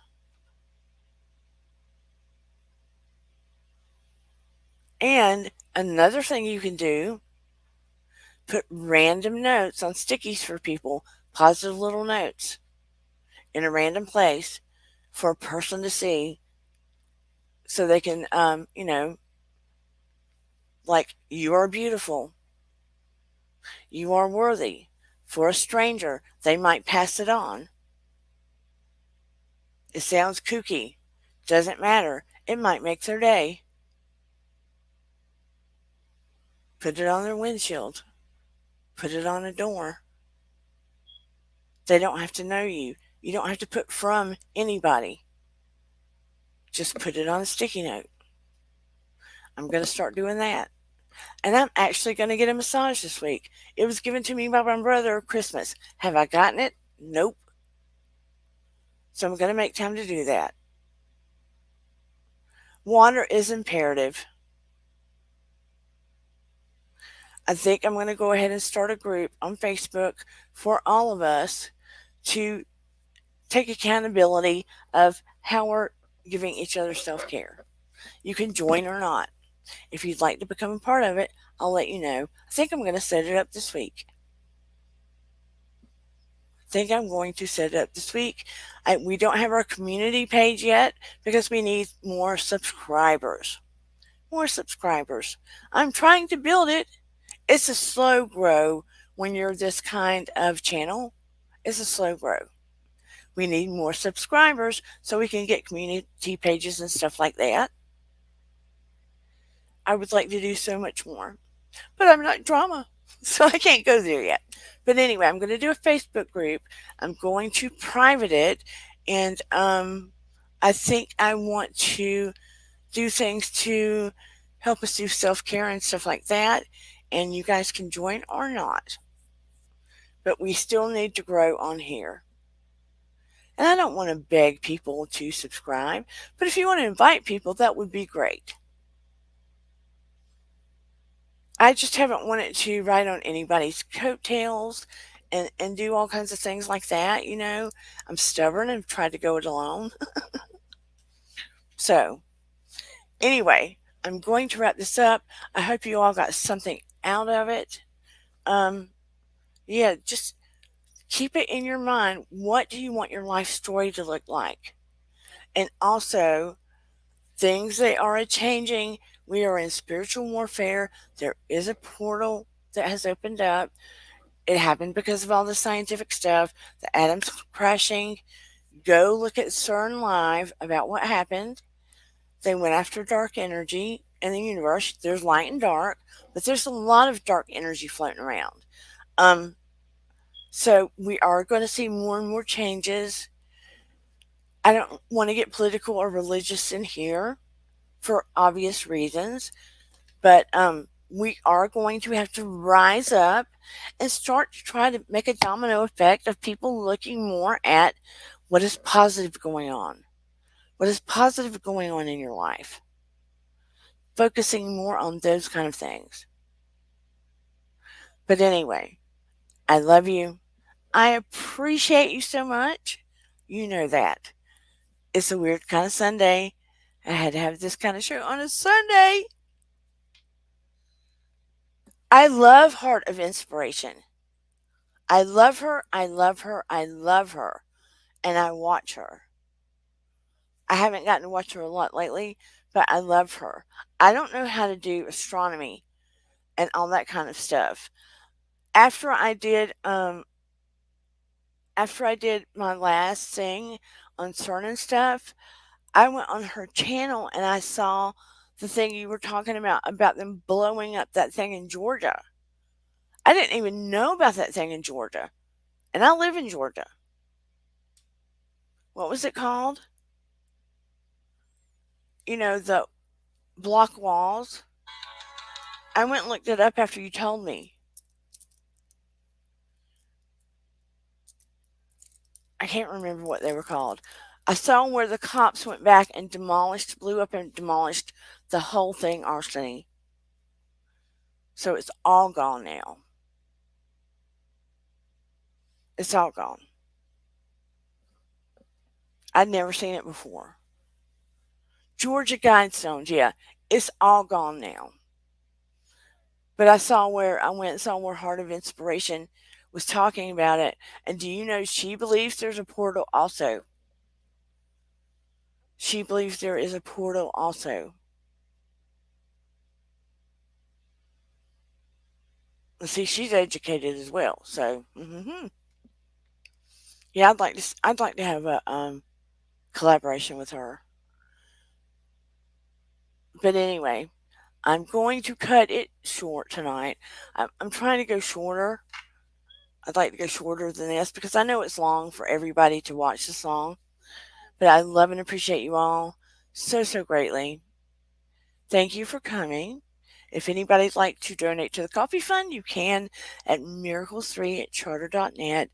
And another thing you can do, put random notes on stickies for people, positive little notes in a random place for a person to see so they can, like, you are beautiful. You are worthy. For a stranger, they might pass it on. It sounds kooky. Doesn't matter. It might make their day. Put it on their windshield. Put it on a door. They don't have to know you. You don't have to put from anybody. Just put it on a sticky note. I'm going to start doing that. And I'm actually going to get a massage this week. It was given to me by my brother at Christmas. Have I gotten it? Nope. So I'm going to make time to do that. Water is imperative. I think I'm going to go ahead and start a group on Facebook for all of us to take accountability of how we're giving each other self care. You can join or not. If you'd like to become a part of it, I'll let you know. I think I'm going to set it up this week. Think I'm going to set it up this week. We don't have our community page yet because we need more subscribers. More subscribers. I'm trying to build it. It's a slow grow when you're this kind of channel. It's a slow grow. We need more subscribers so we can get community pages and stuff like that. I would like to do so much more, but I'm not drama, so I can't go there yet. But anyway, I'm going to do a Facebook group. I'm going to private it, and I think I want to do things to help us do self care and stuff like that. And you guys can join or not, but we still need to grow on here. And I don't want to beg people to subscribe, but if you want to invite people, that would be great. I just haven't wanted to ride on anybody's coattails and do all kinds of things like that, you know. I'm stubborn and tried to go it alone. So, anyway, I'm going to wrap this up. I hope you all got something out of it. Um, yeah, just keep it in your mind. What do you want your life story to look like? And also, things they are a changing. We are in spiritual warfare. There is a portal that has opened up. It happened because of all the scientific stuff, the atoms crashing. Go look at CERN Live about what happened. They went after dark energy in the universe. There's light and dark, but there's a lot of dark energy floating around. Um, so we are going to see more and more changes. I don't want to get political or religious in here for obvious reasons, but we are going to have to rise up and start to try to make a domino effect of people looking more at what is positive going on. What is positive going on in your life? Focusing more on those kind of things. But anyway, I love you. I appreciate you so much. You know that. It's a weird kind of Sunday. I had to have this kind of show on a Sunday. I love Heart of Inspiration. I love her. I love her. I love her. And I watch her. I haven't gotten to watch her a lot lately, but I love her. I don't know how to do astronomy and all that kind of stuff. After I did my last thing on CERN and stuff, I went on her channel and I saw the thing you were talking about them blowing up that thing in Georgia. I didn't even know about that thing in Georgia. And I live in Georgia. What was it called? You know, the block walls. I went and looked it up after you told me. I can't remember what they were called. I saw where the cops went back and blew up and demolished the whole thing, arsony. So it's all gone now. It's all gone. I'd never seen it before. Georgia Guidestones, yeah, it's all gone now. But I went and saw where Heart of Inspiration was talking about it. And do you know she believes there's a portal also? She believes there is a portal also. See, she's educated as well. So, yeah, I'd like to have a collaboration with her. But anyway, I'm going to cut it short tonight. I'm trying to go shorter I'd like to go shorter than this because I know it's long for everybody to watch the song. But I love and appreciate you all so, so greatly. Thank you for coming. If anybody'd like to donate to the coffee fund, you can at miracles3 at charter.net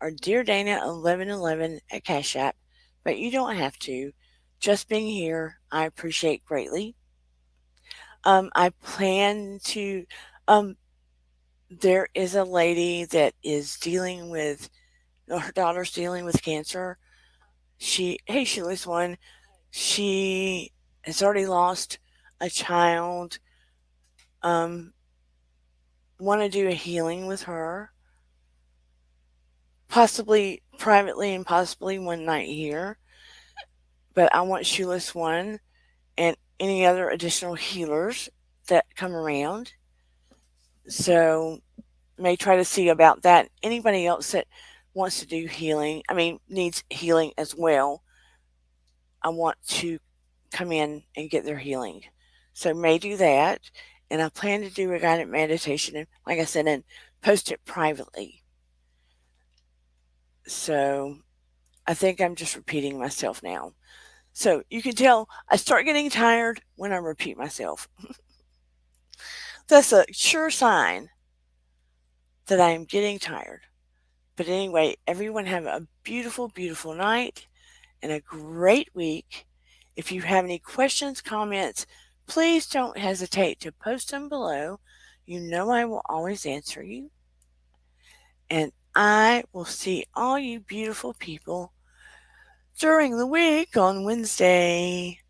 or Dear Dana 1111 at Cash App, but you don't have to. Just being here, I appreciate greatly. I plan to. Um, there is a lady that is dealing with, her daughter's dealing with cancer. She lives one. She has already lost a child. Um, Want to do a healing with her, possibly privately and possibly one night here. But I want Shoeless One and any other additional healers that come around. So may try to see about that. Anybody else that wants to do healing, I mean, needs healing as well, I want to come in and get their healing. So may do that. And I plan to do a guided meditation, and like I said, and post it privately. So I think I'm just repeating myself now. So you can tell I start getting tired when I repeat myself. That's a sure sign that I am getting tired. But anyway, everyone have a beautiful, beautiful night and a great week. If you have any questions, comments, please don't hesitate to post them below. You know I will always answer you. And I will see all you beautiful people during the week on Wednesday.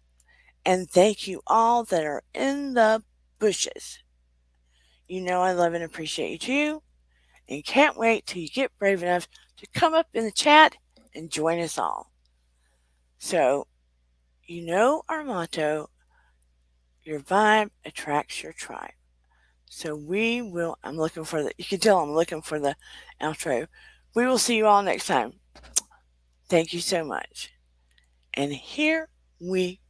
And thank you all that are in the bushes. You know I love and appreciate you too, and can't wait till you get brave enough to come up in the chat and join us all. So, you know our motto, your vibe attracts your tribe. So I'm looking for you can tell I'm looking for the outro. We will see you all next time. Thank you so much. And here we